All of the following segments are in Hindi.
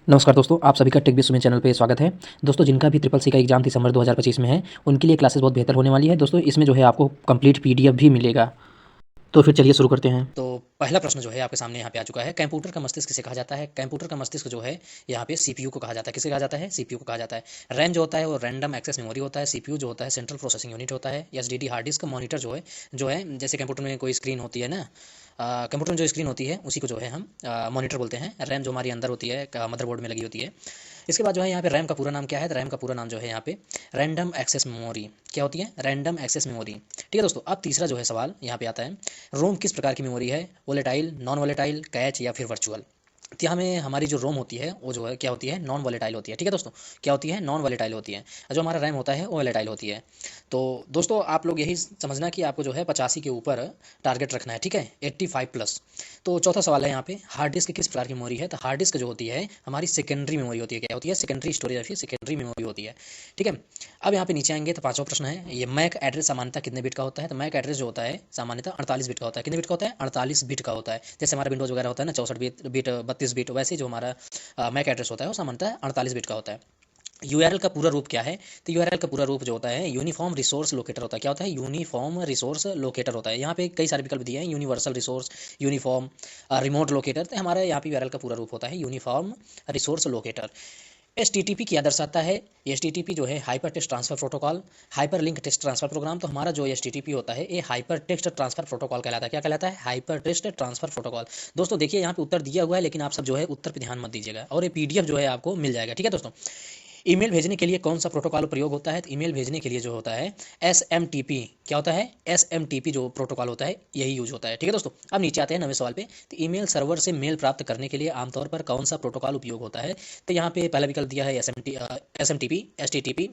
नमस्कार दोस्तों, आप सभी का टेक विश्व में चैनल पे स्वागत है। दोस्तों, जिनका भी ट्रिपल सी का एग्जाम दिसंबर 2025 में है, उनके लिए क्लासेस बहुत बेहतर होने वाली है। दोस्तों, इसमें जो है आपको कंप्लीट पीडीएफ भी मिलेगा। तो फिर चलिए शुरू करते हैं। तो पहला प्रश्न जो है आपके सामने यहाँ पे आ चुका है, कंप्यूटर का मस्तिष्क किसे कहा जाता है? कंप्यूटर का मस्तिष्क जो है यहाँ पे सीपीयू को कहा जाता है। किसे कहा जाता है? सीपीयू को कहा जाता है। रैम जो होता है वो रैंडम एक्सेस मेमोरी होता है। सीपीयू जो होता है सेंट्रल प्रोसेसिंग यूनिट होता है। SDD hard disk. मॉनिटर जो है जैसे कंप्यूटर में कोई स्क्रीन होती है ना, कंप्यूटर में जो स्क्रीन होती है उसी को जो है हम मॉनिटर बोलते हैं। रैम जो हमारी अंदर होती है मदरबोर्ड में लगी होती है। इसके बाद जो है यहाँ पे रैम का पूरा नाम क्या है? रैम का पूरा नाम जो है यहाँ पे रैंडम एक्सेस मेमोरी। क्या होती है? Random access memory. ठीक है दोस्तों, अब तीसरा जो है सवाल यहाँ पे आता है, रोम किस प्रकार की मेमोरी है? वोलेटाइल, नॉन वोलेटाइल, कैच या फिर वर्चुअल? तो यहाँ में हमारी जो रोम होती है वो जो है क्या होती है? नॉन वोलेटाइल होती है। ठीक है दोस्तों, क्या होती है? नॉन वोलेटाइल होती है। जो हमारा रैम होता है वो वोलेटाइल होती है। तो दोस्तों आप लोग यही समझना कि आपको जो है 85 के ऊपर टारगेट रखना है। ठीक है, 85 प्लस। तो चौथा सवाल है यहाँ पे, हार्ड डिस्क किस प्रकार की मेमोरी है? तो हार्ड डिस्क जो होती है हमारी सेकेंडरी मेमोरी होती है। क्या होती है? सेकेंडरी स्टोरेज या फिर सेकेंडरी मेमोरी होती है। ठीक है, अब यहाँ पे नीचे आएंगे तो पांचवा प्रश्न है, ये मैक एड्रेस सामान्यतः कितने बिट का होता है? तो मैक एड्रेस जो होता है सामान्यतः 48 बिट का होता है। कितने बिट का होता है? 48 बिट का होता है। जैसे हमारा विंडोज वगैरह होता है ना 64 बिट 32 बिट, वैसे जो हमारा मैक एड्रेस होता है वो सामान्यतः 48 बिट का होता है। यूआरएल का पूरा रूप क्या है? तो यूआरएल का पूरा रूप जो होता है यूनिफॉर्म रिसोर्स लोकेटर होता है। क्या होता है? यूनिफॉर्म रिसोर्स लोकेटर होता है। यहाँ पे कई सारे विकल्प दिए हैं, universal resource, uniform, remote locator. तो हमारा यहाँ पे यूआरएल का पूरा रूप होता है यूनिफॉर्म रिसोर्स लोकेटर। एचटीटीपी क्या दर्शाता है? एचटीटीपी जो है hyper text transfer protocol, hyper link text transfer program. तो हमारा जो एचटीटीपी होता है ये हाइपर टेक्स्ट ट्रांसफर प्रोटोकॉल कहलाता है। क्या कहलाता है? Hyper text transfer protocol. दोस्तों देखिए यहाँ पे उत्तर दिया हुआ है, लेकिन आप सब जो है उत्तर पे ध्यान मत दीजिएगा, और ये पीडीएफ जो है आपको मिल जाएगा। ठीक है दोस्तों, ईमेल भेजने के लिए कौन सा प्रोटोकॉल प्रयोग होता है? तो ईमेल भेजने के लिए जो होता है एसएमटीपी। क्या होता है? एसएमटीपी जो प्रोटोकॉल होता है यही यूज होता है। ठीक है दोस्तों, अब नीचे आते हैं 9वें सवाल पे। तो ईमेल सर्वर से मेल प्राप्त करने के लिए आमतौर पर कौन सा प्रोटोकॉल उपयोग होता है? तो यहाँ पे पहला विकल्प दिया है एसएमटीपी, एचटीटीपी।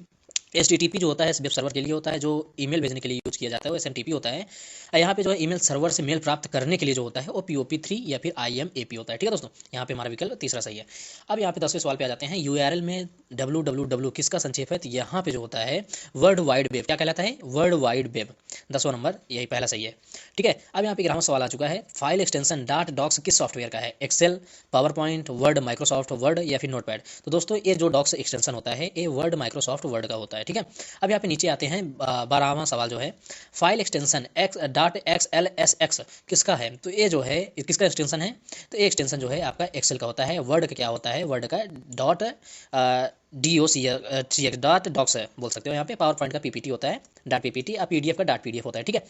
एचटीटीपी जो होता है वेब सर्वर के लिए होता है, जो ईमेल भेजने के लिए यूज किया जाता है वो एसएमटीपी होता है। यहाँ पे जो है ईमेल सर्वर से मेल प्राप्त करने के लिए जो होता है वो पीओपी 3 या फिर आईएमएपी होता है। ठीक है दोस्तों, यहाँ पे हमारा विकल्प तीसरा सही है। अब यहाँ पे 10वें सवाल पे आ जाते हैं, यूआरएल में www किसका संक्षेप है? तो यहाँ पे जो होता है वर्ल्ड वाइड वेब। क्या कहलाता है? World wide web. 10वां नंबर यही पहला सही है। ठीक है, अब यहाँ पे 11वां सवाल आ चुका है, फाइल एक्सटेंशन डॉट डॉक्स किस सॉफ्टवेयर का है? Excel, PowerPoint, Word, Microsoft Word या फिर नोटपैड? तो दोस्तों ये जो डॉक्स एक्सटेंशन होता है ये वर्ड माइक्रोसॉफ्ट वर्ड का होता है। ठीक है, अब यहाँ पे नीचे आते हैं 12वां सवाल जो है, फाइल एक्सटेंशन XXLSX किसका है? तो ये जो है किसका एक्सटेंशन है? तो ये एक्सटेंशन जो है आपका एक्सेल का होता है। वर्ड का क्या होता है? वर्ड का डॉट DOCX डॉट डॉक्स है बोल सकते हो। यहाँ पे पावर पॉइंट का पीपीटी होता है डॉट पीपीटी, और पीडीएफ का डॉट पीडीएफ होता है। ठीक है,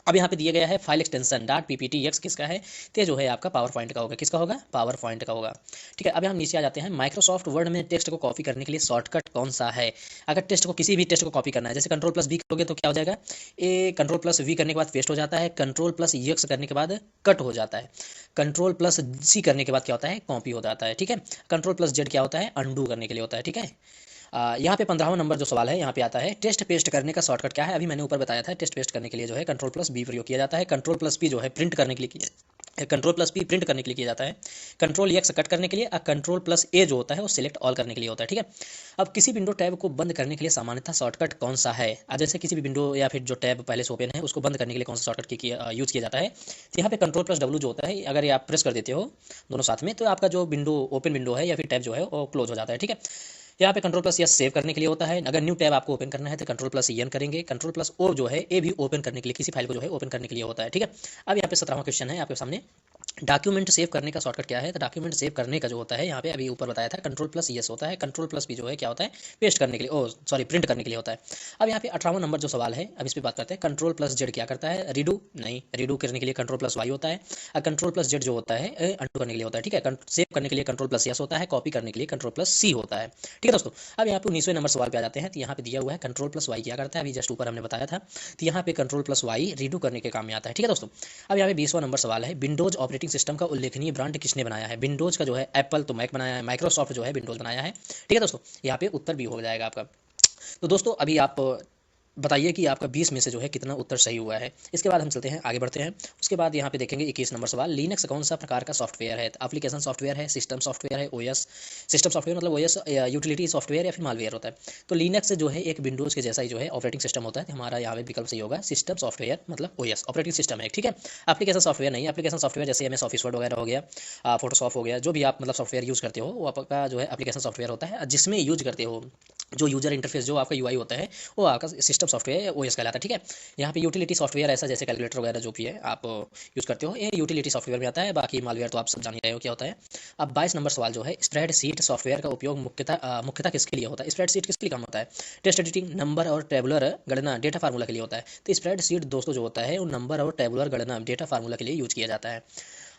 अब यहाँ पे दिया गया है फाइल एक्सटेंशन डॉट पीपीटीएक्स किसका है? तो जो है आपका पावर पॉइंट का होगा। किसका होगा? पावर पॉइंट का होगा। ठीक है, अब हम नीचे आ जाते हैं, माइक्रोसॉफ्ट वर्ड में टेक्स्ट को कॉपी करने के लिए शॉर्टकट कौन सा है? अगर टेक्स्ट को किसी भी टेक्स्ट को कॉपी करना है, जैसे कंट्रोल+V करोगे तो क्या हो जाएगा? ए कंट्रोल+V करने के बाद पेस्ट हो जाता है, कंट्रोल+X करने के बाद कट हो जाता है, कंट्रोल+C करने के बाद क्या होता है? कॉपी हो जाता है। ठीक है, कंट्रोल+Z क्या होता है? अंडू करने के लिए होता है। ठीक है, यहाँ पे 15वां नंबर जो सवाल है यहाँ पे आता है, टेस्ट पेस्ट करने का शॉर्टकट क्या है? अभी मैंने ऊपर बताया था, टेस्ट पेस्ट करने के लिए जो है कंट्रोल+B प्रयोग किया जाता है। कंट्रोल+P जो है प्रिंट करने के लिए कंट्रोल+P प्रिंट करने के लिए किया जाता है। कंट्रोल+X कट करने के लिए, और कंट्रोल+A जो होता है वो सिलेक्ट ऑल करने के लिए होता है। ठीक है, अब किसी विंडो टैब को बंद करने के लिए सामान्यतः शॉर्टकट कौन सा है? जैसे किसी भी विंडो या फिर जो टैब पहले से ओपन है उसको बंद करने के लिए कौन सा शॉर्टकट यूज किया जाता है? तो यहाँ पे कंट्रोल+W जो होता है, अगर ये आप प्रेस कर देते हो दोनों साथ में, तो आपका जो विंडो ओपन विंडो है या फिर टैब जो है वो क्लोज हो जाता है। ठीक है, यहाँ पे कंट्रोल+S सेव करने के लिए होता है। अगर न्यू टैब आपको ओपन करना है तो कंट्रोल+N करेंगे। कंट्रोल+O जो है ये भी ओपन करने के लिए, किसी फाइल को जो है ओपन करने के लिए होता है। ठीक है, अब यहाँ पे 17वां क्वेश्चन है आपके सामने, डॉक्यूमेंट सेव करने का शॉर्टकट क्या है? तो डॉक्यूमेंट सेव करने का जो होता है यहाँ पे अभी ऊपर बताया था कंट्रोल+S होता है। कंट्रोल+P जो है क्या होता है? पेस्ट करने के लिए, ओ सॉरी प्रिंट करने के लिए होता है। अब यहाँ पे 18वां नंबर जो सवाल है अब इस पर बात करते हैं, कंट्रोल+Z क्या करता है? रीडू नहीं, रीडू करने के लिए कंट्रोल+Y होता है, और कंट्रोल+Z जो होता है अंडू करने के लिए होता है। ठीक है, सेव करने के लिए कंट्रोल+S होता है, कॉपी करने के लिए कंट्रोल+C होता है। ठीक है दोस्तों, अब यहाँ पे 19वें नंबर सवाल पे आ जाते हैं। तो यहाँ पे दिया हुआ है कंट्रोल+Y क्या करता है? अभी जस्ट ऊपर हमने बताया था। तो यहाँ पे कंट्रोल+Y रीडू करने के काम में आता है। ठीक है दोस्तों, अब यहाँ पे 20वां नंबर सवाल है, विंडोज ऑपरेटिंग सिस्टम का उल्लेखनीय ब्रांड किसने बनाया है? विंडोज का जो है एप्पल तो मैक बनाया है, माइक्रोसॉफ्ट जो है विंडोज बनाया है। ठीक है दोस्तों, यहाँ पे उत्तर भी हो जाएगा आपका। तो दोस्तों अभी आप बताइए कि आपका 20 में से जो है कितना उत्तर सही हुआ है। इसके बाद हम चलते हैं, आगे बढ़ते हैं। उसके बाद यहाँ पे देखेंगे 21 नंबर सवाल, लिनक्स कौन सा प्रकार का सॉफ्टवेयर है? एप्लीकेशन सॉफ्टवेयर है, सिस्टम सॉफ्टवेयर है, ओएस सिस्टम सॉफ्टवेयर मतलब ओएस यूटिलिटी सॉफ्टवेयर या फिर मालवेयर होता है। तो लिनक्स जो है एक विंडोज़ के जैसा ही जो है ऑपरेटिंग सिस्टम होता है। हमारा यहाँ पे विकल्प सही होगा, सिस्टम सॉफ्टवेयर मतलब ओएस ऑपरेटिंग सिस्टम है, ठीक है। एप्लीकेशन सॉफ्टवेयर नहीं, एप्लीकेशन सॉफ्टवेयर जैसे एमएस ऑफिस वर्ड वगैरह हो गया, फोटोशॉप हो गया, जो भी आप मतलब सॉफ्टवेयर यूज़ करते हो वो आपका जो है एप्लीकेशन सॉफ्टवेयर होता है, जिसमें यूज करते हो जो यूजर इंटरफेस जो आपका यूआई होता है वो आपका सिस्टम सॉफ्टवेयर ओएस कहलाता है, ठीक है। यहाँ पे यूटिलिटी सॉफ्टवेयर ऐसा जैसे कैलकुलेटर वगैरह जो भी है आप यूज़ करते हो, ये यूटिलिटी सॉफ्टवेयर में आता है। बाकी मालवेयर तो आप सब जान ही रहे हो क्या होता है। अब 22 नंबर सवाल जो है, स्प्रेडशीट सॉफ्टवेयर का उपयोग मुख्यतः किसके लिए होता है? स्प्रेडशीट किसके लिए काम होता है? टेक्स्ट एडिटिंग, नंबर और टेबुलर गणना, डेटा फार्मूला के लिए होता है। तो स्प्रेडशीट दोस्तों जो होता है वो नंबर और टेबुलर गणना, डेटा फार्मूला के लिए यूज किया जाता है।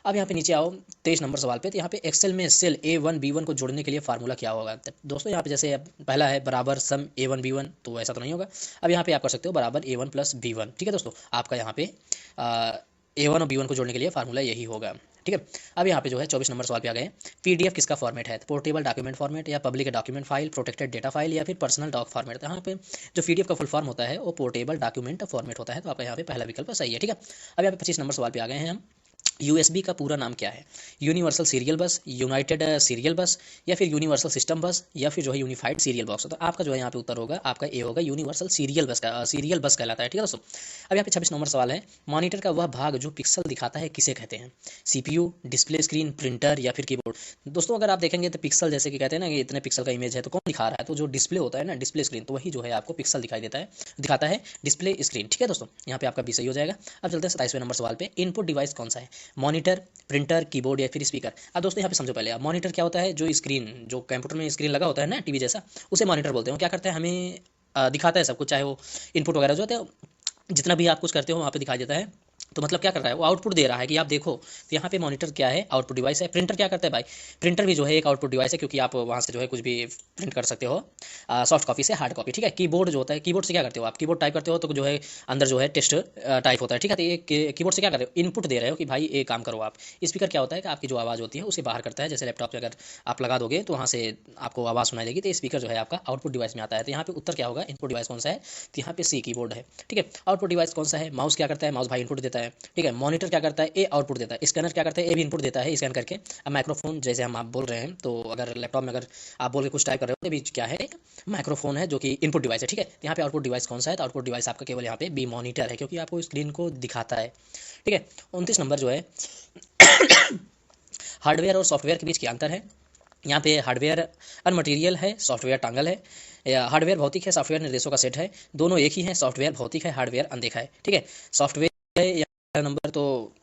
अब यहाँ पे नीचे आओ 23 नंबर सवाल पे, तो यहाँ पे एक्सेल में सेल A1 B1 को जोड़ने के लिए फार्मूला क्या होगा? तो दोस्तों यहाँ पे जैसे पहला है बराबर सम A1 B1, तो ऐसा तो नहीं होगा। अब यहाँ पे आप कर सकते हो बराबर A1 प्लस B1, ठीक है दोस्तों। आपका यहाँ पे A1 और B1 को जोड़ने के लिए फार्मूला यही होगा, ठीक है। अब यहाँ पे जो है 24 नंबर सवाल पे आ गए, पीडीएफ किसका फॉर्मेट है? पोर्टेबल डॉक्यूमेंट फॉर्मेट या public document file, protected data file या फिर पर्सनल डॉक फॉर्मेट? तो यहाँ पे जो पीडीएफ का फुल फॉर्म होता है वो पोर्टेबल डॉक्यूमेंट फॉर्मेट होता है, तो आपका यहाँ पे पहला विकल्प सही है, ठीक है। अब यहाँ पे 25 नंबर सवाल पे आ गए हैं हम, यूएसबी का पूरा नाम क्या है? यूनिवर्सल सीरियल बस, यूनाइटेड सीरियल बस या फिर यूनिवर्सल सिस्टम बस या फिर जो है यूनिफाइड सीरियल बॉक्स। तो आपका जो है यहाँ पे उत्तर होगा, आपका ए होगा, यूनिवर्सल सीरियल बस का सीरियल बस कहलाता है, ठीक है दोस्तों। अब यहाँ पे 26 नंबर सवाल है, मॉनिटर का वह भाग जो पिक्सल दिखाता है किसे कहते हैं? सीपीयू, डिस्प्ले स्क्रीन, प्रिंटर या फिर कीबोर्ड? दोस्तों अगर आप देखेंगे तो पिक्सल जैसे कि कहते हैं ना कि इतने पिक्सल का इमेज है तो कौन दिखा रहा है? तो जो डिस्प्ले होता है ना, डिस्प्ले स्क्रीन, तो वही जो है आपको पिक्सल दिखाई देता है, दिखाता है डिस्प्ले स्क्रीन, ठीक है दोस्तों। यहाँ पे आपका भी सही हो जाएगा। अब चलते हैं 27वें नंबर सवाल पे, इनपुट डिवाइस कौन सा है? मॉनिटर, प्रिंटर, कीबोर्ड या फिर स्पीकर? अब दोस्तों यहाँ पे समझो पहले आप, मॉनिटर क्या होता है? जो स्क्रीन, जो कंप्यूटर में स्क्रीन लगा होता है ना टीवी जैसा, उसे मॉनिटर बोलते हैं। क्या करता है? हमें दिखाता है सब कुछ, चाहे वो इनपुट वगैरह जो होता है, जितना भी आप कुछ करते हो वहाँ पे दिखाई देता है। तो मतलब क्या कर रहा है? वो आउटपुट दे रहा है कि आप देखो। तो यहाँ पे मॉनिटर क्या है? आउटपुट डिवाइस है। प्रिंटर क्या करता है भाई? प्रिंटर भी जो है एक आउटपुट डिवाइस है, क्योंकि आप वहाँ से जो है कुछ भी प्रिंट कर सकते हो, सॉफ्ट कॉपी से हार्ड कॉपी, ठीक है। कीबोर्ड जो होता है, कीबोर्ड से क्या करते हो आप? कीबोर्ड टाइप करते हो तो जो है अंदर जो है टेक्स्ट टाइप होता है, ठीक है। तो ये कीबोर्ड से क्या कर रहे हो? इनपुट दे रहे हो कि भाई ये काम करो आप। स्पीकर क्या होता है कि आपकी जो आवाज़ होती है उसे बाहर करता है, जैसे लैपटॉप पे अगर आप लगा दोगे तो वहाँ से आपको आवाज़ सुनाई देगी, तो स्पीकर जो है आपका आउटपुट डिवाइस में आता है। तो यहाँ पे उत्तर क्या होगा? इनपुट डिवाइस कौन सा है? तो यहाँ पे सी कीबोर्ड है, ठीक है। आउटपुट डिवाइस कौन सा है? माउस क्या करता है? माउस भाई इनपुट देता है, ठीक है। मॉनिटर क्या करता है? ए आउटपुट देता है। स्कैनर क्या करता है? ए भी इनपुट देता है स्कैन करके। अब माइक्रोफोन जैसे हम आप बोल रहे हैं, तो अगर लैपटॉप में अगर आप बोल के कुछ टाइप कर रहे हो तो भी क्या है? एक माइक्रोफोन है जो कि इनपुट डिवाइस है, ठीक है। यहाँ पे आउटपुट डिवाइस कौन सा है? तो आउटपुट डिवाइस आपका केवल यहाँ पे बी मॉनिटर है, क्योंकि आपको स्क्रीन को दिखाता है, ठीक है। 29 नंबर जो है हार्डवेयर और सॉफ्टवेयर के बीच क्या अंतर है? यहाँ पे हार्डवेयर अनमटीरियल है, सॉफ्टवेयर टांगल है। या हार्डवेयर भौतिक है, सॉफ्टवेयर निर्देशों का सेट है। दोनों एक ही है, सॉफ्टवेयर भौतिक है, हार्डवेयर अनदेखा है, ठीक है। सॉफ्टवेयर है या नंबर, तो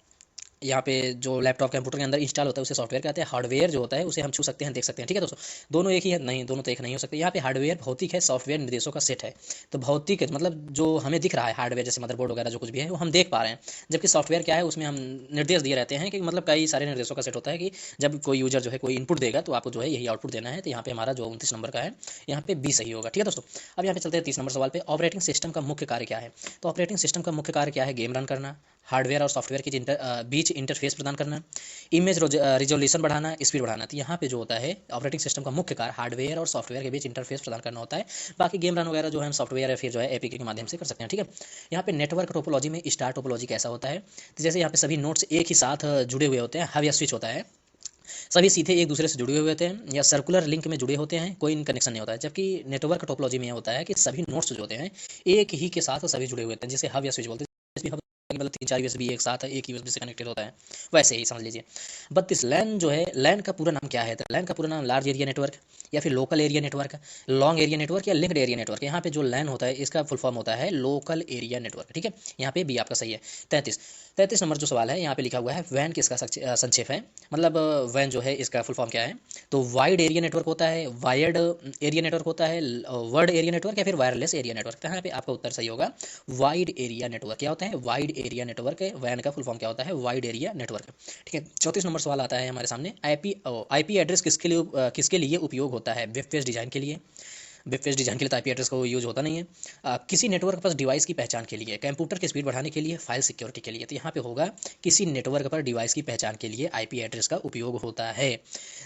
यहाँ पे जो लैपटॉप कंप्यूटर के अंदर इंस्टॉल होता है उसे सॉफ्टवेयर कहते हैं। हार्डवेयर जो होता है उसे हम छू सकते हैं, देख सकते हैं, ठीक है दोस्तों। दोनों एक ही है? नहीं, दोनों तो एक नहीं हो सकते। यहाँ पे हार्डवेयर भौतिक है, सॉफ्टवेयर निर्देशों का सेट है। तो भौतिक मतलब जो हमें दिख रहा है हार्डवेयर, जैसे मदरबोर्ड वगैरह जो कुछ भी है वो हम देख पा रहे हैं, जबकि सॉफ्टवेयर क्या है? उसमें हम निर्देश दिए रहते हैं कि मतलब कई सारे निर्देशों का सेट होता है कि जब कोई यूजर जो है कोई इनपुट देगा तो आपको जो है यही आउटपुट देना है। तो यहाँ पे हमारा जो 29 नंबर का है यहाँ पे बी सही होगा, ठीक है दोस्तों। अब यहाँ पे चलते हैं 30 नंबर सवाल पे, ऑपरेटिंग सिस्टम का मुख्य कार्य क्या है? तो ऑपरेटिंग सिस्टम का मुख्य कार्य क्या है? गेम रन करना, हार्डवेयर और सॉफ्टवेयर के बीच इंटरफेस प्रदान करना, इमेज रिजोल्यूशन बढ़ाना, स्पीड बढ़ाना। तो यहाँ पे जो होता है ऑपरेटिंग सिस्टम का मुख्य कार्य हार्डवेयर और सॉफ्टवेयर के बीच इंटरफेस प्रदान करना होता है। बाकी गेम रन वगैरह जो है हम सॉफ्टवेयर या फिर जो है एपीके के माध्यम से कर सकते हैं, ठीक है। यहाँ पे नेटवर्क टोपोलॉजी में स्टार टोपोलॉजी कैसा होता है? तो जैसे यहाँ पे सभी नोड्स एक ही साथ जुड़े हुए होते हैं, हब या स्विच होता है, सभी सीधे एक दूसरे से जुड़े हुए होते हैं या सर्कुलर लिंक में जुड़े होते हैं, कोई कनेक्शन नहीं होता है। जबकि नेटवर्क टोपोलॉजी में होता है कि सभी नोड्स जो होते हैं एक ही के साथ सभी जुड़े हुए होते हैं, जिसे हब या स्विच बोलते हैं। मतलब 3-4 यूएसबी एक साथ एक यूएसबी से कनेक्टेड होता है, वैसे ही समझ लीजिए। 32 लैन जो है, लैन का पूरा नाम क्या है? तो लैन का पूरा नाम लार्ज एरिया नेटवर्क या फिर local area network, long area network या लिंक्ड एरिया नेटवर्क। यहाँ पे जो लैन होता है इसका फुल फॉर्म होता है लोकल एरिया नेटवर्क, ठीक है। यहाँ पे भी आपका सही है। 33 नंबर जो सवाल है यहाँ पे लिखा हुआ है वैन किसका संक्षेप है? मतलब वैन जो है इसका फुल फॉर्म क्या है? तो वाइड एरिया नेटवर्क होता है, वायर्ड एरिया नेटवर्क होता है, वर्ड एरिया नेटवर्क या फिर वायरलेस एरिया नेटवर्क। तो यहाँ पे आपका उत्तर सही होगा, वाइड एरिया नेटवर्क। क्या होता है? Wide area network. वैन का फुल फॉर्म क्या होता है? वाइड एरिया नेटवर्क, ठीक है। 34 नंबर सवाल आता है हमारे सामने, आईपी एड्रेस किसके लिए उपयोग होता है? वेब पेज डिजाइन के लिए, वेब पेज डिजाइन के लिए तो आईपी एड्रेस को यूज होता नहीं है। किसी नेटवर्क पर डिवाइस की पहचान के लिए, कंप्यूटर की स्पीड बढ़ाने के लिए, फाइल सिक्योरिटी के लिए, तो यहाँ पे होगा किसी नेटवर्क पर डिवाइस की पहचान के लिए आईपी एड्रेस का उपयोग होता है।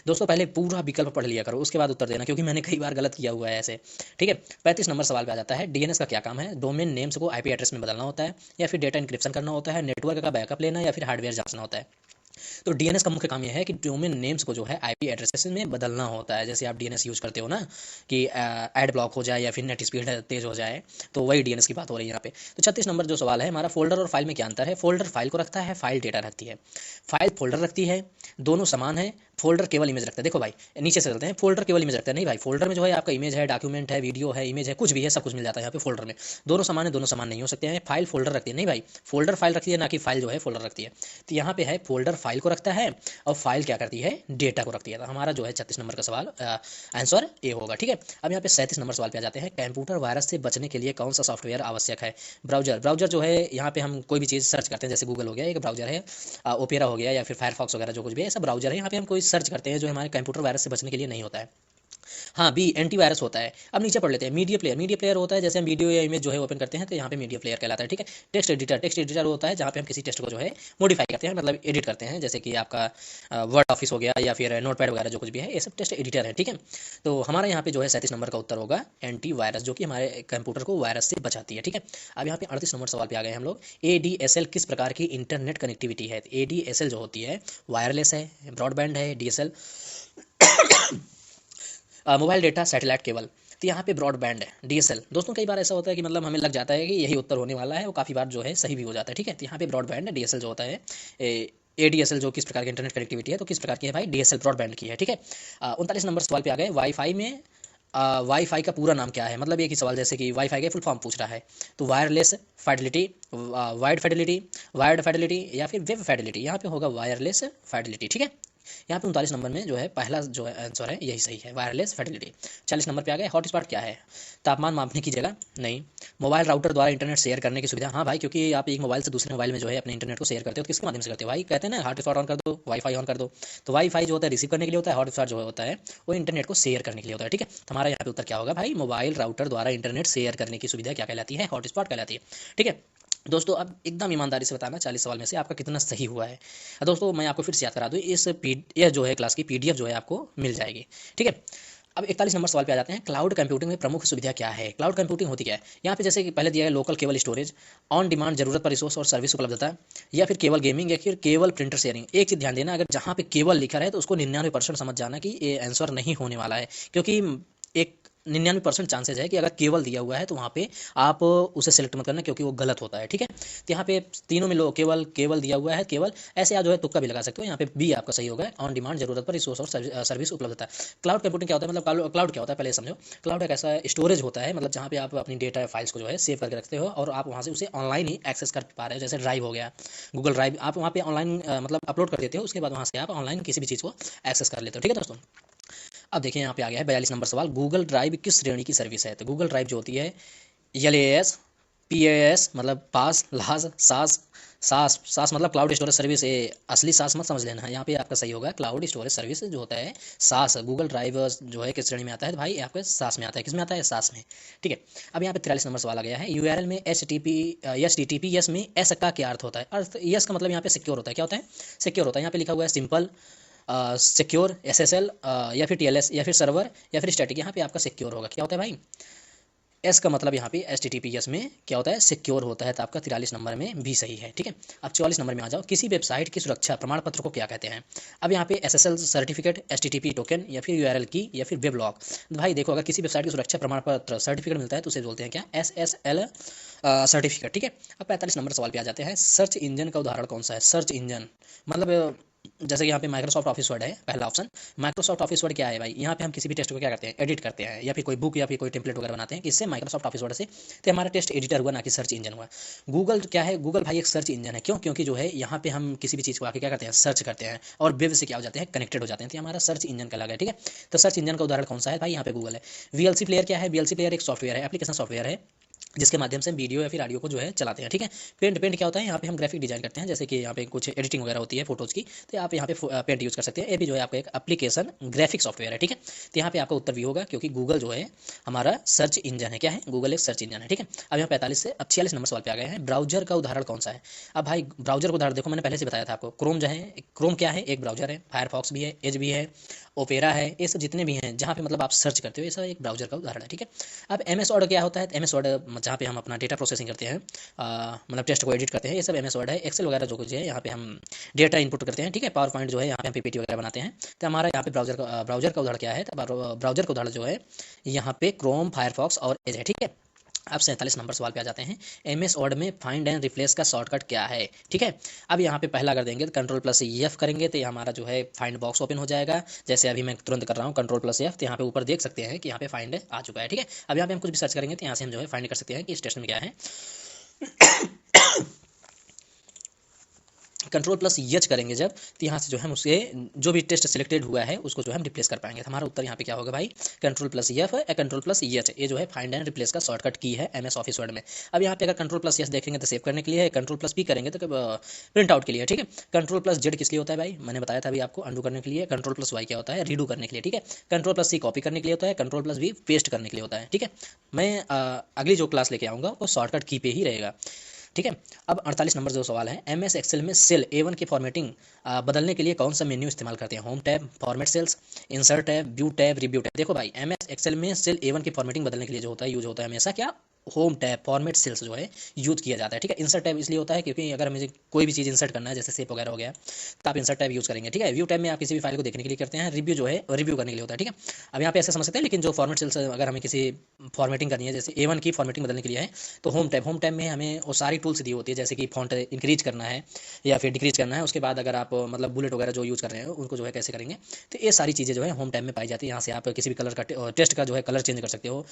दोस्तों पहले पूरा विकल्प पढ़ लिया करो, उसके बाद उत्तर देना, क्योंकि मैंने कई बार गलत किया हुआ है ऐसे। ठीक है, 35 नंबर सवाल पे आ जाता है, डीएनएस का क्या काम है? डोमेन नेम्स को आईपी एड्रेस में बदलना होता है, या फिर डेटा इंक्रिप्शन करना होता है, नेटवर्क का बैकअप लेना, या फिर हार्डवेयर जांचना होता है। तो डीएनएस का मुख्य काम यह है कि डोमेन नेम्स को जो है आईपी एड्रेसेस में बदलना होता है। जैसे आप डीएनएस यूज करते हो ना कि ऐड ब्लॉक हो जाए या फिर नेट स्पीड तेज हो जाए, तो वही डीएनएस की बात हो रही है यहाँ पे। तो 36 नंबर जो सवाल है हमारा, फोल्डर और फाइल में क्या अंतर है? फोल्डर फाइल को रखता है, फाइल डेटा रखती है। फाइल फोल्डर रखती है, दोनों समान है। फोल्डर केवल इमेज रखता है। देखो भाई नीचे से चलते हैं, फोल्डर केवल इमेज रखता है। नहीं भाई, फोल्डर में जो है आपका इमेज है, डॉक्यूमेंट है, वीडियो है, इमेज है, कुछ भी है, सब कुछ मिल जाता है यहाँ पे फोल्डर में। दोनों समान है, दोनों समान नहीं हो सकते हैं। फाइल फोल्डर रखती है, नहीं भाई, फोल्डर फाइल रखती है, ना कि फाइल जो है फोल्डर रखती है। तो यहाँ पे है फोल्डर फाइल को रखता है और फाइल क्या करती है? डेटा को रखती है। तो हमारा जो है 36 नंबर का सवाल आंसर ए होगा। ठीक है, अब यहाँ पे 37 नंबर सवाल पे आ जाते हैं, कंप्यूटर वायरस से बचने के लिए कौन सा सॉफ्टवेयर आवश्यक है? ब्राउजर जो है, यहाँ पे हम कोई भी चीज़ सर्च करते हैं, जैसे गूगल हो गया एक ब्राउजर है, ओपेरा हो गया, या फिर फायरफॉक्स वगैरह जो कुछ भी है, सब ब्राउजर है। यहाँ पे हम कोई सर्च करते हैं जो हमारे कंप्यूटर वायरस से बचने के लिए नहीं होता है। हाँ, बी एंटीवायरस होता है। अब नीचे पढ़ लेते हैं, मीडिया प्लेयर। मीडिया प्लेयर होता है जैसे हम वीडियो या इमेज जो है ओपन करते हैं, तो यहाँ पे मीडिया प्लेयर कहलाता है। ठीक है, टेक्स्ट एडिटर होता है जहाँ पे हम किसी टेक्स्ट को जो है मॉडिफाई करते हैं, मतलब एडिट करते हैं, जैसे कि आपका वर्ड ऑफिस हो गया या फिर नोटपैड वगैरह जो कुछ भी है, ये सब टेक्स्ट एडिटर है। ठीक है, तो हमारा यहाँ पे जो है 37 नंबर का उत्तर होगा एंटीवायरस, जो कि हमारे कंप्यूटर को वायरस से बचाती है। ठीक है, अब यहाँ पे 38 नंबर सवाल पे आ गए हम लोग, एडीएसएल किस प्रकार की इंटरनेट कनेक्टिविटी है? एडीएसएल जो होती है वायरलेस है, ब्रॉडबैंड है, DSL mobile data satellite cable. तो यहाँ पे ब्रॉडबैंड है, डीएसएल। दोस्तों कई बार ऐसा होता है कि मतलब हमें लग जाता है कि यही उत्तर होने वाला है, वो काफ़ी बार जो है सही भी हो जाता है। ठीक है, तो यहाँ पे ब्रॉडबैंड है, डीएसएल जो होता है एडीएसएल जो किस प्रकार की इंटरनेट कनेक्टिविटी है, तो किस प्रकार की है भाई? डीएसएल ब्रॉडबैंड की है। ठीक है, 39 नंबर सवाल पे आ गए, वाईफाई में वाईफाई का पूरा नाम क्या है? मतलब एक ही सवाल, जैसे कि वाईफाई का फुल फॉर्म पूछ रहा है, तो वायरलेस फाइडेलिटी, वायर्ड फाइडेलिटी, या फिर वेब फाइडेलिटी। यहाँ पे होगा वायरलेस फाइडेलिटी। ठीक है, यहाँ पे 39 नंबर में जो है पहला जो है आंसर है यही सही है, वायरलेस फाइडेलिटी। 40 नंबर पे आ गए, हॉटस्पॉट क्या है? तापमान मापने की जगह? नहीं। मोबाइल राउटर द्वारा इंटरनेट शेयर करने की सुविधा? हाँ भाई, क्योंकि आप एक मोबाइल से दूसरे मोबाइल में जो है अपने इंटरनेट को शेयर करते हो, तो किसके माध्यम से करते हो भाई? कहते हैं ना हॉटस्पॉट ऑन कर दो, वाईफाई ऑन कर दो। तो वाईफाई जो होता है रिसीव करने के लिए होता है, हॉटस्पॉट जो होता है वो इंटरनेट को शेयर करने के लिए होता है। ठीक है, तो हमारा यहाँ पे उत्तर क्या होगा भाई? मोबाइल राउटर द्वारा इंटरनेट शेयर करने की सुविधा क्या कहलाती है? हॉटस्पॉट कहलाती है। ठीक है दोस्तों, अब एकदम ईमानदारी से बताना 40 सवाल में से आपका कितना सही हुआ है। दोस्तों मैं आपको फिर से याद करा दूँ, यह जो है क्लास की पीडीएफ जो है आपको मिल जाएगी। ठीक है, अब 41 नंबर सवाल पे आ जाते हैं, क्लाउड कंप्यूटिंग में प्रमुख सुविधा क्या है? क्लाउड कंप्यूटिंग होती क्या है? यहाँ पे जैसे कि पहले दिया है local cable storage, on demand जरूरत पर रिसोर्स और सर्विस उपलब्धता, या फिर केवल गेमिंग, या फिर केवल प्रिंटर शेयरिंग। एक चीज़ ध्यान देना, अगर जहाँ पे केवल लिखा है तो उसको 99% समझ जाना कि ये आंसर नहीं होने वाला है, क्योंकि एक 99% चांसेज है कि अगर केवल दिया हुआ है तो वहाँ पे आप उसे सेलेक्ट मत करना, क्योंकि वो गलत होता है। ठीक है, तो यहाँ पे तीनों में लो केवल दिया हुआ है, केवल ऐसे आप जो है तुक्का भी लगा सकते हो। यहाँ पे बी आपका सही होगा, ऑन डिमांड जरूरत पर रिसोर्स और सर्विस उपलब्धता। क्लाउड कंप्यूटिंग क्या होता है? मतलब क्लाउड क्या होता है पहले समझो। क्लाउड एक ऐसा स्टोरेज होता है, मतलब जहाँ पे आप अपनी डेटा फाइल्स को जो है सेव करके रखते हो और आप वहाँ से उसे ऑनलाइन ही एक्सेस कर पा रहे हो। जैसे ड्राइव हो गया, गूगल ड्राइव, आप वहाँ पे ऑनलाइन मतलब अपलोड कर देते हो, उसके बाद वहाँ से आप ऑनलाइन किसी भी चीज़ को एक्सेस कर लेते हो। ठीक है दोस्तों, अब देखिए यहाँ पे आ गया है 42 नंबर सवाल, गूगल ड्राइव किस श्रेणी की सर्विस है? तो गूगल ड्राइव जो होती है एलएएस, पीएएस मतलब पास, लाज, सास मतलब क्लाउड स्टोरेज सर्विस। असली सास मत समझ लेना, यहाँ पे आपका सही होगा क्लाउड स्टोरेज सर्विस जो होता है सास। गूगल ड्राइव जो है किस श्रेणी में आता है? तो भाई आपके सास में आता है। किस में आता है? सास में। ठीक है, अब यहाँ पे 43 नंबर सवाल आ गया है, यूआरएल में एचटीटीपीएस में एस का क्या अर्थ होता है? अर्थ एस का मतलब यहाँ पे सिक्योर होता है। क्या होता है? सिक्योर होता है। यहाँ पे लिखा हुआ है सिंपल, सिक्योर, एसएसएल, या फिर टीएलएस, या फिर सर्वर, या फिर स्टैटिक। यहाँ पे आपका सिक्योर होगा। क्या होता है भाई? एस का मतलब यहाँ पे एचटीटीपीएस में क्या होता है? सिक्योर होता है। तो आपका 43 नंबर में भी सही है। ठीक है, अब 44 नंबर में आ जाओ, किसी वेबसाइट की सुरक्षा प्रमाण पत्र को क्या कहते हैं? अब यहाँ पे एसएसएल सर्टिफिकेट, एचटीटीपी टोकन, या फिर यूआरएल की, या फिर वेब लॉग। भाई देखो, अगर किसी वेबसाइट की सुरक्षा प्रमाण पत्र सर्टिफिकेट मिलता है तो उसे बोलते हैं क्या? SSL certificate. ठीक है, अब 45 नंबर सवाल पे आ जाते हैं, सर्च इंजन का उदाहरण कौन सा है? सर्च इंजन मतलब जैसे कि यहाँ पे माइक्रोसॉफ्ट ऑफिस वर्ड है पहला ऑप्शन। माइक्रोसॉफ्ट ऑफिस वर्ड क्या है भाई? यहाँ पे हम किसी भी टेस्ट को क्या करते हैं? एडिट करते हैं, या फिर कोई बुक या फिर कोई टेम्पलेट वगैरह बनाते हैं, किससे? माइक्रोसॉफ्ट ऑफिस वर्ड से। तो हमारा टेस्ट एडिटर हुआ, ना कि सर्च इंजन हुआ। गूगल क्या है? गूगल भाई एक सर्च इंजन है। क्यों? क्योंकि जो है यहाँ पे हम किसी भी चीज़ को आके क्या करते हैं? सर्च करते हैं, और वेब से क्या हो जाते हैं? कनेक्टेड हो जाते हैं। तो हमारा सर्च इंजन का लगा है। ठीक है, तो सर्च इंजन का उदाहरण कौन सा है भाई? यहाँ पे गूगल है। वीएलसी प्लेयर क्या है? वीएलसी प्लेयर एक सॉफ्टवेयर है, एप्लीकेशन सॉफ्टवेयर है जिसके माध्यम से हम वीडियो या फिर ऑडियो को जो है चलाते हैं, ठीक है। पेंट क्या होता है, यहाँ पे हम ग्राफिक डिजाइन करते हैं, जैसे कि यहाँ पे कुछ एडिटिंग वगैरह होती है फोटोज़ की, तो आप यहाँ पे पेंट यूज़ कर सकते हैं। ये भी जो है आपका एक एप्लीकेशन ग्राफिक सॉफ्टवेयर है, ठीक है। तो यहाँ पे आपका उत्तर भी होगा, क्योंकि गूगल जो है हमारा सर्च इंजन है। क्या है? गूगल एक सर्च इंजन है, ठीक है। अब यहाँ 45 से अब 46 नंबर सवाल पे आ गए हैं। ब्राउजर का उदाहरण कौन सा है? अब भाई ब्राउजर का उदाहरण देखो, मैंने पहले से बताया था आपको, क्रोम जो है, क्रोम क्या है? एक ब्राउजर है। फायरफॉक्स भी है, एज भी है, ओपेरा है, ये सब जितने भी हैं जहाँ पे मतलब आप सर्च करते हो, ये सब एक ब्राउजर का उदाहरण है, ठीक है। अब MS वर्ड क्या होता है? MS वर्ड जहाँ पे हम अपना डेटा प्रोसेसिंग करते हैं, मतलब टेस्ट को एडिट करते हैं, ये सब MS वर्ड है। एक्सेल वगैरह जो कुछ है यहाँ पे हम डेटा इनपुट करते हैं, ठीक है। पावर पॉइंट जो है यहाँ पे हम PPT वगैरह बनाते हैं। तो हमारा यहाँ पे ब्राउजर का उदाहरण क्या है? तो ब्राउजर का उदाहरण जो है यहाँ पे क्रोम, फायरफॉक्स और एज है, ठीक है। अब 47 नंबर सवाल पे आ जाते हैं। MS वर्ड में फाइंड एंड रिप्लेस का शॉर्टकट क्या है? ठीक है। अब यहाँ पे पहला अगर देंगे तो Ctrl+F करेंगे तो ये हमारा जो है फाइंड बॉक्स ओपन हो जाएगा। जैसे अभी मैं तुरंत कर रहा हूँ Ctrl+F, तो यहाँ पे ऊपर देख सकते हैं कि यहाँ पे फाइंड आ चुका है, ठीक है। अब यहाँ पे हम कुछ भी सर्च करेंगे तो यहाँ से हम जो है फाइंड कर सकते हैं कि स्टेशन में क्या है। Ctrl+H करेंगे जब, तो यहाँ से जो है हम उसके जो भी टेस्ट सिलेक्टेड हुआ है उसको जो है हम रिप्लेस कर पाएंगे। तो हमारा उत्तर यहाँ पे क्या होगा भाई? Ctrl+F या Ctrl+H, ये जो है फाइंड एंड रिप्लेस का शॉर्टकट की है MS ऑफिस वर्ड में। अब यहाँ पे अगर Ctrl+S देखेंगे तो सेव करने के लिए है, Ctrl+P करेंगे तो प्रिंट आउट के लिए, ठीक है। Ctrl+Z किस लिए होता है भाई? मैंने बताया था अभी आपको, अंडू करने के लिए। Ctrl+Y क्या होता है? रीडू करने के लिए, ठीक है। Ctrl+C कॉपी करने के लिए होता है, Ctrl+V पेस्ट करने के लिए होता है, ठीक है। मैं अगली जो क्लास लेके आऊँगा वो शॉर्टकट की पे ही रहेगा, ठीक है। अब 48 नंबर जो सवाल है, MS एक्सेल में सेल A1 की फॉर्मेटिंग बदलने के लिए कौन सा मेन्यू इस्तेमाल करते हैं? Home tab, format cells, insert tab, view tab, review tab. देखो भाई MS एक्सेल में सेल A1 की फॉर्मेटिंग बदलने के लिए जो होता है, यूज होता है हमेशा क्या? होम टैब, फॉर्मेट सेल्स जो है यूज किया जाता है, ठीक है। इंसर्ट टैब इसलिए होता है क्योंकि अगर मुझे कोई भी चीज़ इंसर्ट करना है, जैसे सेप वगैरह हो गया, तो आप इंसर्ट टैब यूज करेंगे, ठीक है। व्यू टैब में आप किसी भी फाइल को देखने के लिए करते हैं। रिव्यू जो है रिव्यू करने के लिए होता है, ठीक है। अब यहाँ पे ऐसे समझ सकते हैं, लेकिन जो फॉर्मेट सेल्स अगर हमें किसी फॉर्मेटिंग करनी है, जैसे A1 की फॉर्मेटिंग बदलने के लिए है, तो होम टैब में हमें वो सारी टूल्स दी होती है, जैसे कि फॉन्ट इंक्रीज करना है या फिर डिक्रीज करना है। उसके बाद अगर आप मतलब बुलेट वगैरह जो यूज़ कर रहे हैं उनको जो है कैसे करेंगे, तो ये सारी चीज़ें जो है होम टैब में पाई जाती है। यहाँ से आप किसी भी कलर का टेस्ट का जो है कलर चेंज कर सकते हो,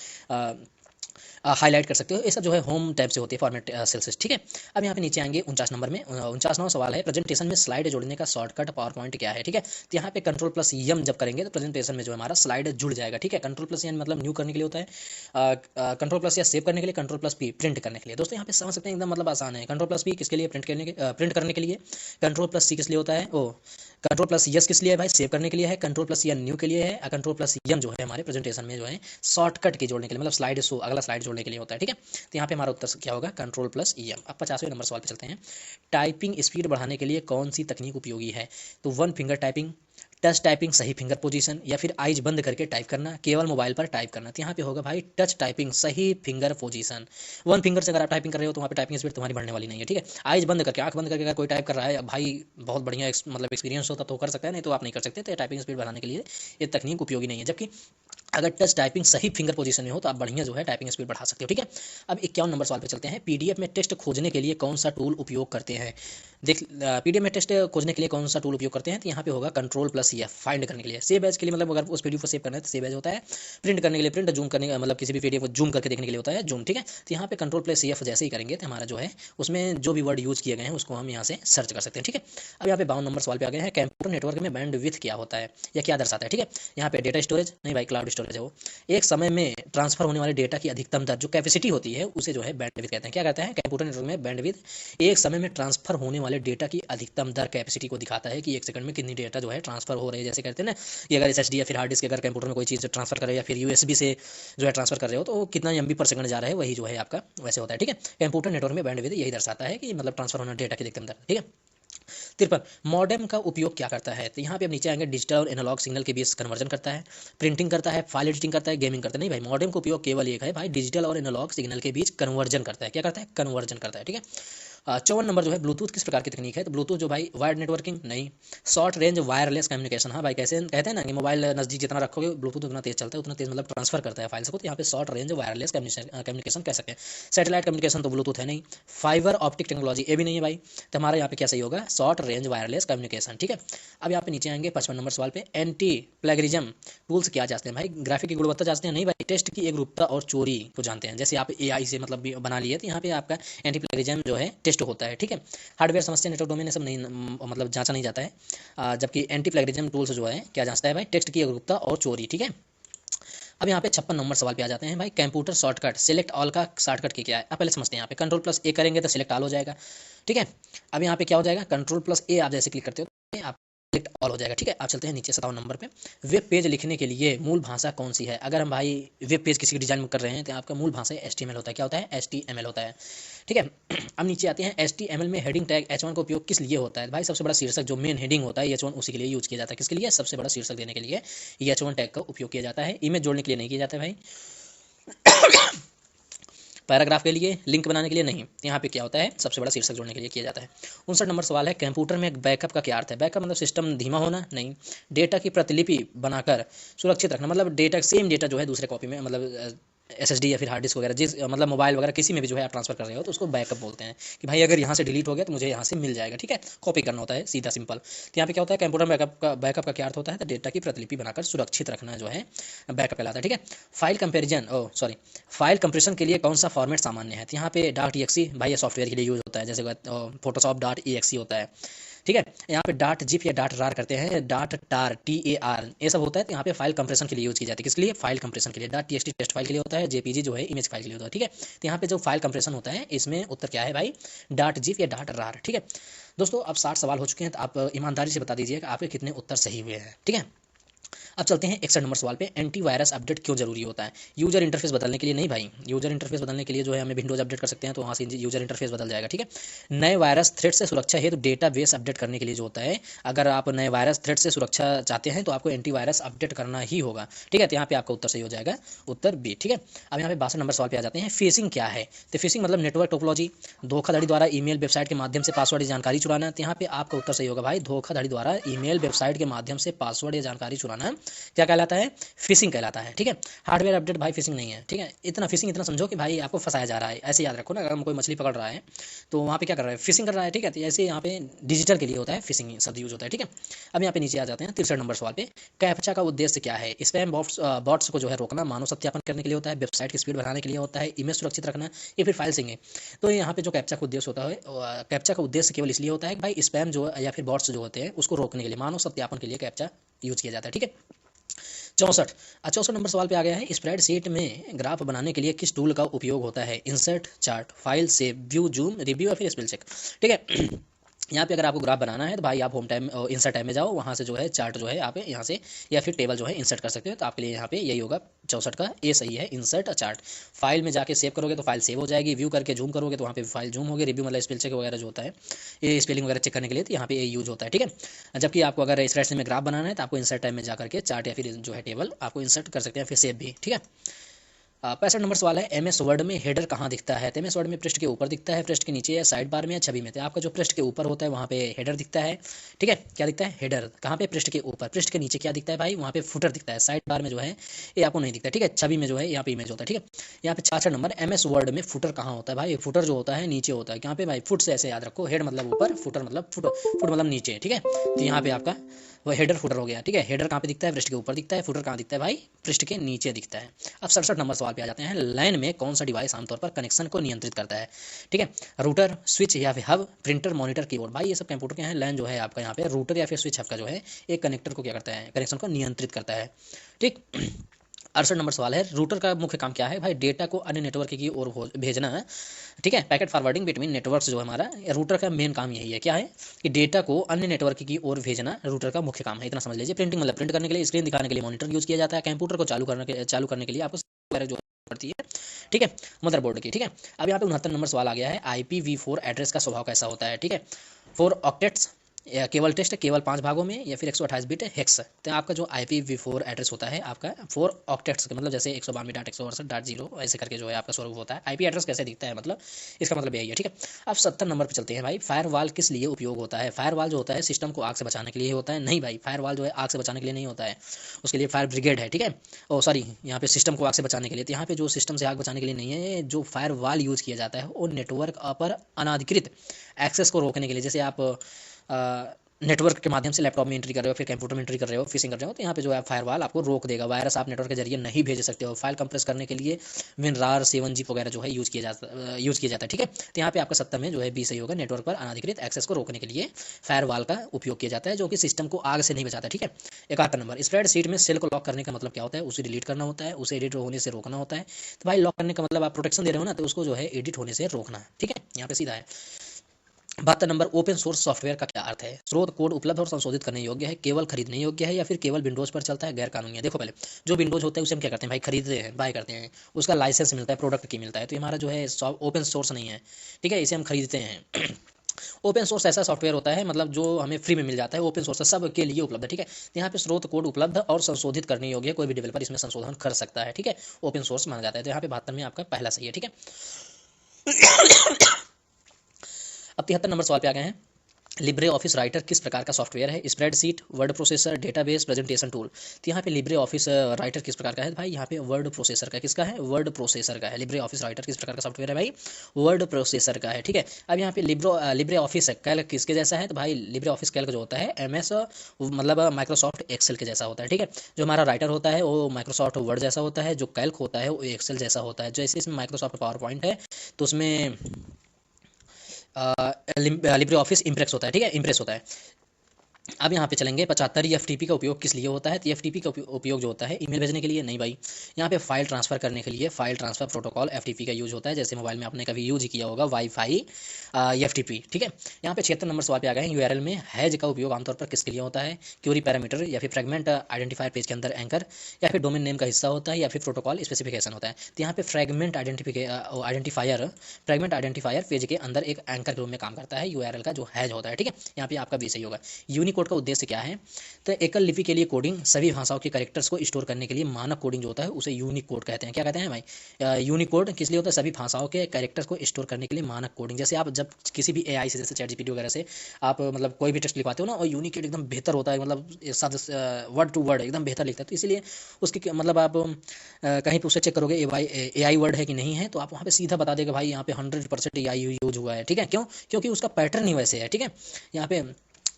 हाईलाइट कर सकते हो, ये सब जो है होम टैब से होती है, फॉर्मेट सेल्स, ठीक है। अब यहाँ पे नीचे आएंगे 49 नंबर में। 49वां सवाल है, प्रेजेंटेशन में स्लाइड जोड़ने का शॉर्टकट पावर पॉइंट क्या है? ठीक है। तो यहाँ पे Ctrl+M जब करेंगे तो प्रेजेंटेशन में जो हमारा स्लाइड जुड़ जाएगा, ठीक है। Ctrl+N मतलब न्यू करने के लिए होता है, Ctrl+S सेव करने के लिए, Ctrl+P प्रिंट करने के लिए। दोस्तों यहाँ पे समझ सकते हैं, एकदम मतलब आसान है। Ctrl+P किसके लिए? प्रिंट करने के लिए। Ctrl+C किस लिए होता है? ओ Ctrl+S किस लिए है भाई? सेव करने के लिए है। Ctrl+N न्यू के लिए है। Ctrl+M जो है हमारे प्रेजेंटेशन में जो है शॉर्टकट की जोड़ने के लिए, मतलब स्लाइड शो अगला स्लाइड जोड़ने के लिए होता है, ठीक है। तो यहाँ पे हमारा उत्तर क्या होगा? Ctrl+M। अब 50वें नंबर सवाल पे चलते हैं। टाइपिंग स्पीड बढ़ाने के लिए कौन सी तकनीक उपयोगी है? तो one finger typing, touch typing सही फिंगर पोजीशन, या फिर आइज बंद करके टाइप करना, केवल मोबाइल पर टाइप करना। तो यहाँ पे होगा भाई टच टाइपिंग सही फिंगर पोजीशन। वन फिंगर से अगर आप टाइपिंग कर रहे हो तो वहाँ पे टाइपिंग स्पीड तुम्हारी बढ़ने वाली नहीं है, ठीक है। आइज बंद करके, आंख बंद करके अगर कोई टाइप कर रहा है भाई, बहुत बढ़िया मतलब एक्सपीरियंस होता तो कर सकता है, नहीं तो आप नहीं कर सकते। तो टाइपिंग स्पीड बढ़ाने के लिए ये तकनीक उपयोगी नहीं है। जबकि अगर टच टाइपिंग सही फिंगर पोजीशन में हो तो आप बढ़िया जो है टाइपिंग स्पीड बढ़ा सकते हो, ठीक है। अब 51 नंबर सवाल पे चलते हैं। PDF में टेक्स्ट खोजने के लिए कौन सा टूल उपयोग करते हैं? देख, PDF में टेक्स्ट खोजने के लिए कौन सा टूल उपयोग करते हैं? तो यहाँ पे होगा Ctrl+F फाइंड करने के लिए। सेव एज के लिए, मतलब अगर उस PDF को सेव करना है तो सेव एज होता है। प्रिंट करने के लिए प्रिंट, जूम करने का मतलब किसी भी PDF को जूम करके देखने के लिए होता है जूम, ठीक है। तो यहाँ पे Ctrl+F जैसे ही करेंगे तो हमारा जो है उसमें जो भी वर्ड यूज किए गए हैं उसको हम यहाँ से सर्च कर सकते हैं, ठीक है। अब यहाँ पे 52 नंबर सवाल पे आ गए हैं। कंप्यूटर नेटवर्क में बैंडविड्थ क्या होता है या क्या दर्शाता है? ठीक है। यहाँ पे डेटा स्टोरेज नहीं भाई, क्लाउड स्टोरेज है वो। एक समय में ट्रांसफर होने वाले डेटा की अधिकतम दर जो कैपेसिटी होती है उसे जो है बैंडविड्थ कहते हैं। क्या कहते हैं? कंप्यूटर नेटवर्क में बैंडविड्थ एक समय में ट्रांसफर होने वाले डेटा की अधिकतम दर कैपेसिटी को दिखाता है कि एक सेकंड में कितनी डेटा जो है ट्रांसफर हो रही है। जैसे कहते हैं ना कि अगर SSD या फिर हार्ड डिस्क अगर कंप्यूटर में कोई चीज़ ट्रांसफर कर रहे हो या फिर USB से जो है ट्रांसफर कर रहे हो तो कितना MB पर सेकंड जा रहा है, वही जो है आपका वैसे होता है, ठीक है। कंप्यूटर नेटवर्क में बैंडविड्थ यही दर्शाता है कि मतलब ट्रांसफर होना डेटा की अधिकतम दर, ठीक है। 53 मॉडेम का उपयोग क्या करता है? तो यहाँ पे अब नीचे आएंगे, डिजिटल और एनालॉग सिग्नल के बीच कन्वर्जन करता है, प्रिंटिंग करता है, फाइल एडिटिंग करता है, गेमिंग करता है। नहीं भाई, मॉडेम का उपयोग केवल एक है भाई, डिजिटल और एनालॉग सिग्नल के बीच कन्वर्जन करता है। क्या करता है? कन्वर्जन करता है, ठीक है। 54 नंबर जो है, ब्लूटूथ किस प्रकार की तकनीक है? तो ब्लूटूथ जो भाई वायर्ड नेटवर्किंग नहीं, शॉर्ट रेंज वायरलेस कम्युनिकेशन। हाँ भाई, कैसे कहते हैं ना कि मोबाइल नजदीक जितना रखोगे ब्लूटूथ उतना तेज चलता है, उतना तेज मतलब ट्रांसफर करता है फाइल्स को। तो यहाँ पे शॉर्ट रेंज वायरलेस कम्युनिकेशन कह सकते हैं। सैटेलाइट कम्युनिकेशन तो ब्लूटूथ है नहीं। फाइबर ऑप्टिक टेक्नोलॉजी ये भी नहीं है भाई। तो हमारा यहाँ पे क्या सही होगा? शॉर्ट रेंज वायरलेस कम्युनिकेशन, ठीक है। अब यहाँ पे नीचे आएंगे 55 नंबर सवाल पे। एंटी प्लेगरिज्म टूल्स क्या जांचते हैं भाई? ग्राफिक की गुणवत्ता जांचते हैं? नहीं भाई, टेस्ट की एकरूपता और चोरी को जानते हैं। जैसे आप AI से मतलब बना लिए तो यहाँ पे आपका एंटी प्लेगरिज्म जो है टेस्ट होता है, ठीक है। हार्डवेयर समस्या, नेटवर्क डोमेन सब नहीं मतलब जांचा नहीं जाता है। जबकि एंटी प्लेगरिज्म टूल्स जो है क्या जांचता है भाई? टेक्स्ट की एकरूपता और चोरी, ठीक है। अब यहाँ पे 56 नंबर सवाल पे आ जाते हैं भाई। कंप्यूटर शॉर्टकट सेलेक्ट ऑल का शॉर्टकट की क्या है, आप पहले समझते हैं। यहाँ पे कंट्रोल+A करेंगे तो सेलेक्ट ऑल हो जाएगा, ठीक है। अब यहाँ पे क्या हो जाएगा, कंट्रोल+A आप जैसे क्लिक करते हो तो आप सेलेक्ट ऑल हो जाएगा, ठीक है। आप चलते हैं नीचे 57 नंबर पे। वेब पेज लिखने के लिए मूल भाषा कौन सी है। अगर हम भाई वेब पेज किसी की डिजाइन में कर रहे हैं तो आपका मूल भाषा HTML होता है। क्या होता है, HTML होता है, ठीक है। अब नीचे आते हैं, HTML में हेडिंग टैग H1 का उपयोग किस लिए होता है। भाई सबसे बड़ा शीर्षक जो मेन हेडिंग होता है H1 उसी के लिए यूज किया जाता है। किसके लिए, सबसे बड़ा शीर्षक देने के लिए ये H1 टैग का उपयोग किया जाता है। इमेज जोड़ने के लिए नहीं किया जाता है भाई। पैराग्राफ के लिए, लिंक बनाने के लिए नहीं। यहाँ पे क्या होता है, सबसे बड़ा शीर्षक जोड़ने के लिए किया जाता है। 59 नंबर सवाल है, कंप्यूटर में बैकअप का क्या अर्थ है। बैकअप मतलब सिस्टम धीमा होना, नहीं। डेटा की प्रतिलिपि बनाकर सुरक्षित रखना, मतलब डेटा सेम डेटा जो है दूसरे कॉपी में, मतलब SSD या फिर हार्ड डिस्क वगैरह, जिस मतलब मोबाइल वगैरह किसी में भी जो है आप ट्रांसफर कर रहे हो तो उसको बैकअप बोलते हैं कि भाई अगर यहाँ से डिलीट हो गया तो मुझे यहाँ से मिल जाएगा, ठीक है। कॉपी करना होता है सीधा सिंपल। तो यहाँ पे क्या होता है, कंप्यूटर बैकअप का क्या अर्थ होता है, तो डेटा की प्रतिलिपि बनाकर सुरक्षित रखना जो है बैकअप कहलाता है, ठीक है। फाइल कंपेरिजन फाइल कंप्रेशन के लिए कौन सा फॉर्मेट सामान्य है। तो यहाँ पे .exe भाई ये सॉफ्टवेयर के लिए यूज होता है, जैसे फोटोशॉप .exe होता है, ठीक है। यहाँ पे .zip या .rar करते हैं, .tar TAR ये सब होता है। तो यहाँ पे फाइल कंप्रेशन के लिए यूज की जाती है, किसके लिए, फाइल कंप्रेशन के लिए। .txt टेस्ट फाइल के लिए होता है, JPG जो है इमेज फाइल के लिए होता है, ठीक है। तो यहाँ पे जो फाइल कंप्रेशन होता है इसमें उत्तर क्या है भाई, .zip या .rar, ठीक है। दोस्तों अब 60 सवाल हो चुके हैं, तो आप ईमानदारी से बता दीजिए कि आपके कितने उत्तर सही हुए हैं, ठीक है। अब चलते हैं 61 नंबर सवाल पे, एंटीवायरस अपडेट क्यों जरूरी होता है। यूजर इंटरफेस बदलने के लिए नहीं भाई, यूजर इंटरफेस बदलने के लिए जो है हमें विंडोज अपडेट कर सकते हैं तो वहाँ से यूजर इंटरफेस बदल जाएगा, ठीक है। नए वायरस थ्रेट से सुरक्षा हेतु डेटा बेस अपडेट करने के लिए जो होता है, अगर आप नए वायरस थ्रेट से सुरक्षा चाहते हैं तो आपको एंटीवायरस अपडेट करना ही होगा, ठीक है। तो यहाँ पे आपका उत्तर सही हो जाएगा, उत्तर बी, ठीक है। अब यहाँ पे 62 नंबर सवाल पे आ जाते हैं, फिशिंग क्या है। तो फिशिंग मतलब नेटवर्क टोपोलॉजी, धोखाधड़ी द्वारा ईमेल वेबसाइट के माध्यम से पासवर्ड या जानकारी चुराना। तो यहाँ पे आपका उत्तर सही होगा भाई, धोखाधड़ी द्वारा ईमेल वेबसाइट के माध्यम से पासवर्ड या जानकारी चुराना क्या कहलाता है, फिशिंग कहलाता है, ठीक है। हार्डवेयर अपडेट भाई फिशिंग नहीं है, ठीक है। इतना फिशिंग इतना समझो कि भाई आपको फंसाया जा रहा है, ऐसे याद रखो ना। अगर कोई मछली पकड़ रहा है तो वहाँ पे क्या कर रहा है, फिशिंग कर रहा है, ठीक है। तो ऐसे यहाँ पे डिजिटल के लिए होता है, फिशिंग शब्द यूज होता है, ठीक है। अब यहाँ पे नीचे आ जाते हैं 63 नंबर सवाल पे, कैप्चा का उद्देश्य क्या है। स्पैम बॉट्स को जो है रोकना, मानव सत्यापन करने के लिए होता है, वेबसाइट की स्पीड बढ़ाने के लिए होता है, इमेज सुरक्षित रखना, या फिर फाइल सिंगिंग। तो यहाँ पे जो कैप्चा का उद्देश्य होता है, कैप्चा का उद्देश्य केवल इसलिए होता है कि भाई स्पैम जो या फिर बॉट्स जो होते हैं उसको रोकने के लिए, मानव सत्यापन के लिए कैप्चा यूज किया जाता है, ठीक है। 64 नंबर सवाल पे आ गया है, स्प्रेडशीट में ग्राफ बनाने के लिए किस टूल का उपयोग होता है। Insert, chart, file, save, view, zoom, review या फिर स्पेल चेक, ठीक है। यहाँ पे अगर आपको ग्राफ बनाना है तो भाई आप होम टाइम इंसर्ट टाइम में जाओ, वहाँ से जो है चार्ट जो है आप यहाँ से या फिर टेबल जो है इंसर्ट कर सकते हो। तो आपके लिए यहाँ पे यही होगा 64 का ए सही है, इंसर्ट चार्ट। फाइल में जाके सेव करोगे तो फाइल सेव हो जाएगी, व्यू करके जूम करोगे तो वहाँ पे फाइल जूम होगी, रिव्यू मतलब स्पेल चेक वगैरह जो होता है, ये स्पेलिंग वगैरह चेक करने के लिए, तो यहाँ पे ये यूज होता है, ठीक है। जबकि आपको अगर स्प्रेडशीट में ग्राफ बनाना है तो आपको इंसर्ट टाइम में जा करके चार्ट या फिर जो है टेबल आपको इंसर्ट कर सकते हैं, फिर सेव भी, ठीक है। 65 नंबर सवाल है, MS वर्ड में हेडर कहाँ दिखता है। तो MS वर्ड में पृष्ठ के ऊपर दिखता है, पृष्ठ के नीचे या साइड बार में या छवि में। तो आपका जो पृष्ठ के ऊपर होता है वहाँ पे हेडर दिखता है, ठीक है। क्या दिखता है, हेडर कहाँ पे, पृष्ठ के ऊपर। पृष्ठ के नीचे क्या दिखता है भाई, वहाँ पे फुटर दिखता है, साइड बार में जो है ये आपको नहीं दिखता, ठीक है। छवि में जो है यहाँ पे इमेज होता है, ठीक है। यहाँ पे 66 नंबर, MS वर्ड में फुटर कहाँ होता है भाई, फुटर जो होता है नीचे होता है। यहाँ पे भाई फुट से ऐसे याद रखो, हेड मतलब ऊपर, फुटर मतलब फुट मतलब नीचे, ठीक है। तो यहाँ पे आपका वो हेडर फुटर हो गया, ठीक है। हेडर कहाँ पे दिखता है, पृष्ठ के ऊपर दिखता है, फुटर कहाँ दिखता है भाई, पृष्ठ के नीचे दिखता है। अब 67 नंबर सवाल पे आ जाते हैं, लैन में कौन सा डिवाइस आमतौर पर कनेक्शन को नियंत्रित करता है, ठीक है। रूटर, स्विच या फिर हब, प्रिंटर, मॉनिटर, कीबोर्ड। भाई ये सब कंप्यूटर के हैं। लैन जो है आपका यहाँ पे रूटर या फिर स्विच हब का जो है एक कनेक्टर को क्या करता है, कनेक्शन को नियंत्रित करता है, ठीक। 68 नंबर सवाल है, रूटर का मुख्य काम क्या है भाई, डेटा को अन्य नेटवर्क की ओर भेजना है, ठीक है। पैकेट फॉरवर्डिंग बिटवीन नेटवर्क्स जो हमारा रूटर का मेन काम यही है, क्या है कि डेटा को अन्य नेटवर्क की ओर भेजना रूटर का मुख्य काम है, इतना समझ लीजिए। प्रिंटिंग मतलब प्रिंट करने के लिए, स्क्रीन दिखाने के लिए मॉनिटर यूज किया जाता है, कंप्यूटर को चालू करने के लिए आपको जो पड़ती है, ठीक है, मदरबोर्ड की, ठीक है। अब यहाँ पे 69 नंबर सवाल आ गया है, IPv4 एड्रेस का स्वभाव कैसा होता है, ठीक है। 4 ऑक्टेट्स या केवल टेस्ट, केवल 5 भागों में, या फिर 128 बिट हेक्स। तो आपका जो IPv4 एड्रेस होता है आपका 4 ऑक्टेट्स मतलब जैसे 192.168.0 ऐसे करके जो है आपका स्वरूप होता है। IP एड्रेस कैसे दिखता है, मतलब इसका मतलब यही है, ठीक है। अब 70 नंबर पे चलते हैं भाई, फायरवॉल किस लिए उपयोग होता है। फायरवॉल जो होता है सिस्टम को आग से बचाने के लिए होता है, नहीं भाई, फायरवॉल जो है आग से बचाने के लिए नहीं होता है, उसके लिए फायर ब्रिगेड है, ठीक है। ओ सॉरी, यहाँ पे सिस्टम को आग से बचाने के लिए, तो यहाँ पे जो सिस्टम से आग बचाने के लिए नहीं है, जो फायरवॉल यूज किया जाता है वो नेटवर्क पर अनाधिकृत एक्सेस को रोकने के लिए। जैसे आप नेटवर्क के माध्यम से लैपटॉप में एंट्री कर रहे हो, फिर कंप्यूटर में एंट्री कर रहे हो, फिशिंग कर रहे हो, तो यहाँ पे जो है फायरवॉल आपको रोक देगा। वायरस आप नेटवर्क के जरिए नहीं भेज सकते हो। फाइल कंप्रेस करने के लिए WinRAR 7zip वगैरह जो है यूज़ किया जाता है, ठीक है। तो यहाँ पे आपका 70 में जो है बी सही होगा। नेटवर्क पर अनाधिकृत एक्सेस को रोकने के लिए फायरवॉल का उपयोग किया जाता है, जो कि सिस्टम को आग से नहीं बचाता, ठीक है। 71 नंबर, स्प्रेडशीट में सेल को लॉक करने का मतलब क्या होता है? उसे डिलीट करना होता है, उसे एडिट होने से रोकना होता है। तो भाई लॉक करने का मतलब आप प्रोटेक्शन दे रहे हो ना, तो उसको जो है एडिट होने से रोकना, ठीक है। यहाँ पे सीधा है। 72 नंबर, ओपन सोर्स सॉफ्टवेयर का क्या अर्थ है? स्रोत कोड उपलब्ध और संशोधित करने योग्य है, केवल खरीदने योग्य है, या फिर केवल विंडोज पर चलता है, गैर कानूनी है। देखो पहले जो विंडोज होता है उसे हम क्या करते हैं भाई? खरीदते हैं, बाय करते हैं, उसका लाइसेंस मिलता है, प्रोडक्ट की मिलता है। तो हमारा जो है ओपन सोर्स नहीं है, ठीक है, इसे हम खरीदते हैं। ओपन सोर्स ऐसा सॉफ्टवेयर होता है मतलब जो हमें फ्री में मिल जाता है, ओपन सोर्स सब के लिए उपलब्ध है, ठीक है। तो यहाँ पे स्रोत कोड उपलब्ध और संशोधित करने योग्य है, कोई भी डेवलपर इसमें संशोधन कर सकता है, ठीक है। ओपन सोर्स माना जाता है। तो यहाँ पे 72 में आपका पहला सही है, ठीक है। अब 73 नंबर सवाल पे आ गए हैं। लिब्रे ऑफिस राइटर किस प्रकार का सॉफ्टवेयर है? Spreadsheet, word processor, database, presentation tool. तो यहाँ पे लिब्रे ऑफिस राइटर किस प्रकार का है भाई? यहाँ पे वर्ड प्रोसेसर का। किसका है? वर्ड प्रोसेसर का है। लिब्रे ऑफिस राइटर किस प्रकार का सॉफ्टवेयर है भाई? वर्ड प्रोसेसर का है, ठीक है। अब यहाँ पे लिब्रे ऑफिस कैल्क किसके जैसा है? तो भाई लिब्रे ऑफिस कैल्क जो होता है MS मतलब माइक्रोसॉफ्ट एक्सेल के जैसा होता है, ठीक है। जो हमारा राइटर होता है वो माइक्रोसॉफ्ट वर्ड जैसा होता है, जो कैल्क होता है वो एक्सेल जैसा होता है। जैसे इसमें माइक्रोसॉफ्ट पावर पॉइंट है तो उसमें लिब्रे ऑफिस इम्प्रेस होता है, ठीक है, इम्प्रेस होता है। अब यहाँ पे चलेंगे 75, FTP का उपयोग किस लिए होता है? तो FTP का उपयोग जो होता है ईमेल भेजने के लिए नहीं भाई, यहाँ पे फाइल ट्रांसफर करने के लिए फाइल ट्रांसफर प्रोटोकॉल FTP का यूज होता है। जैसे मोबाइल में आपने कभी यूज किया होगा वाईफाई FTP, ठीक है। यहाँ पे 76 नंबर सवाल पे आ गए हैं। URL में हैज का उपयोग आमतौर पर किसके लिए होता है? क्यूरी पैरामीटर, या फिर फ्रेगमेंट आइडेंटिफायर पेज के अंदर एंकर, या फिर डोमेन नेम का हिस्सा होता है, या फिर प्रोटोकॉल स्पेसिफिकेशन होता है। तो यहाँ पे फ्रेगमेंट आइडेंटिफायर पेज के अंदर एक एंकर के रूप में काम करता है URL का जो हैज होता है, ठीक है। यहाँ पे आपका भी सही होगा। यूनिकोड का उद्देश्य क्या है? तो एकल लिपि के लिए कोडिंग, सभी भाषाओं के कैरेक्टर्स को स्टोर करने के लिए मानक कोडिंग जो होता है उसे यूनिकोड कहते हैं। क्या कहते हैं भाई? यूनिकोड किस लिए होता है? सभी भाषाओं के कैरेक्टर्स को स्टोर करने के लिए मानक कोडिंग। जैसे आप जब किसी भी AI से, जैसे ChatGPT वगैरह से आप मतलब कोई भी टेक्स्ट लिखवाते हो ना, और यूनिकोड एकदम बेहतर होता है, मतलब वर्ड टू वर्ड एकदम बेहतर लिखता है। तो इसलिए उसकी मतलब आप कहीं पर उसे चेक करोगे AI वर्ड है कि नहीं है, तो आप वहाँ पे सीधा बता देगा भाई यहाँ पे 100% AI यूज हुआ है, ठीक है। क्यों? क्योंकि उसका पैटर्न ही वैसे है, ठीक है। यहाँ पे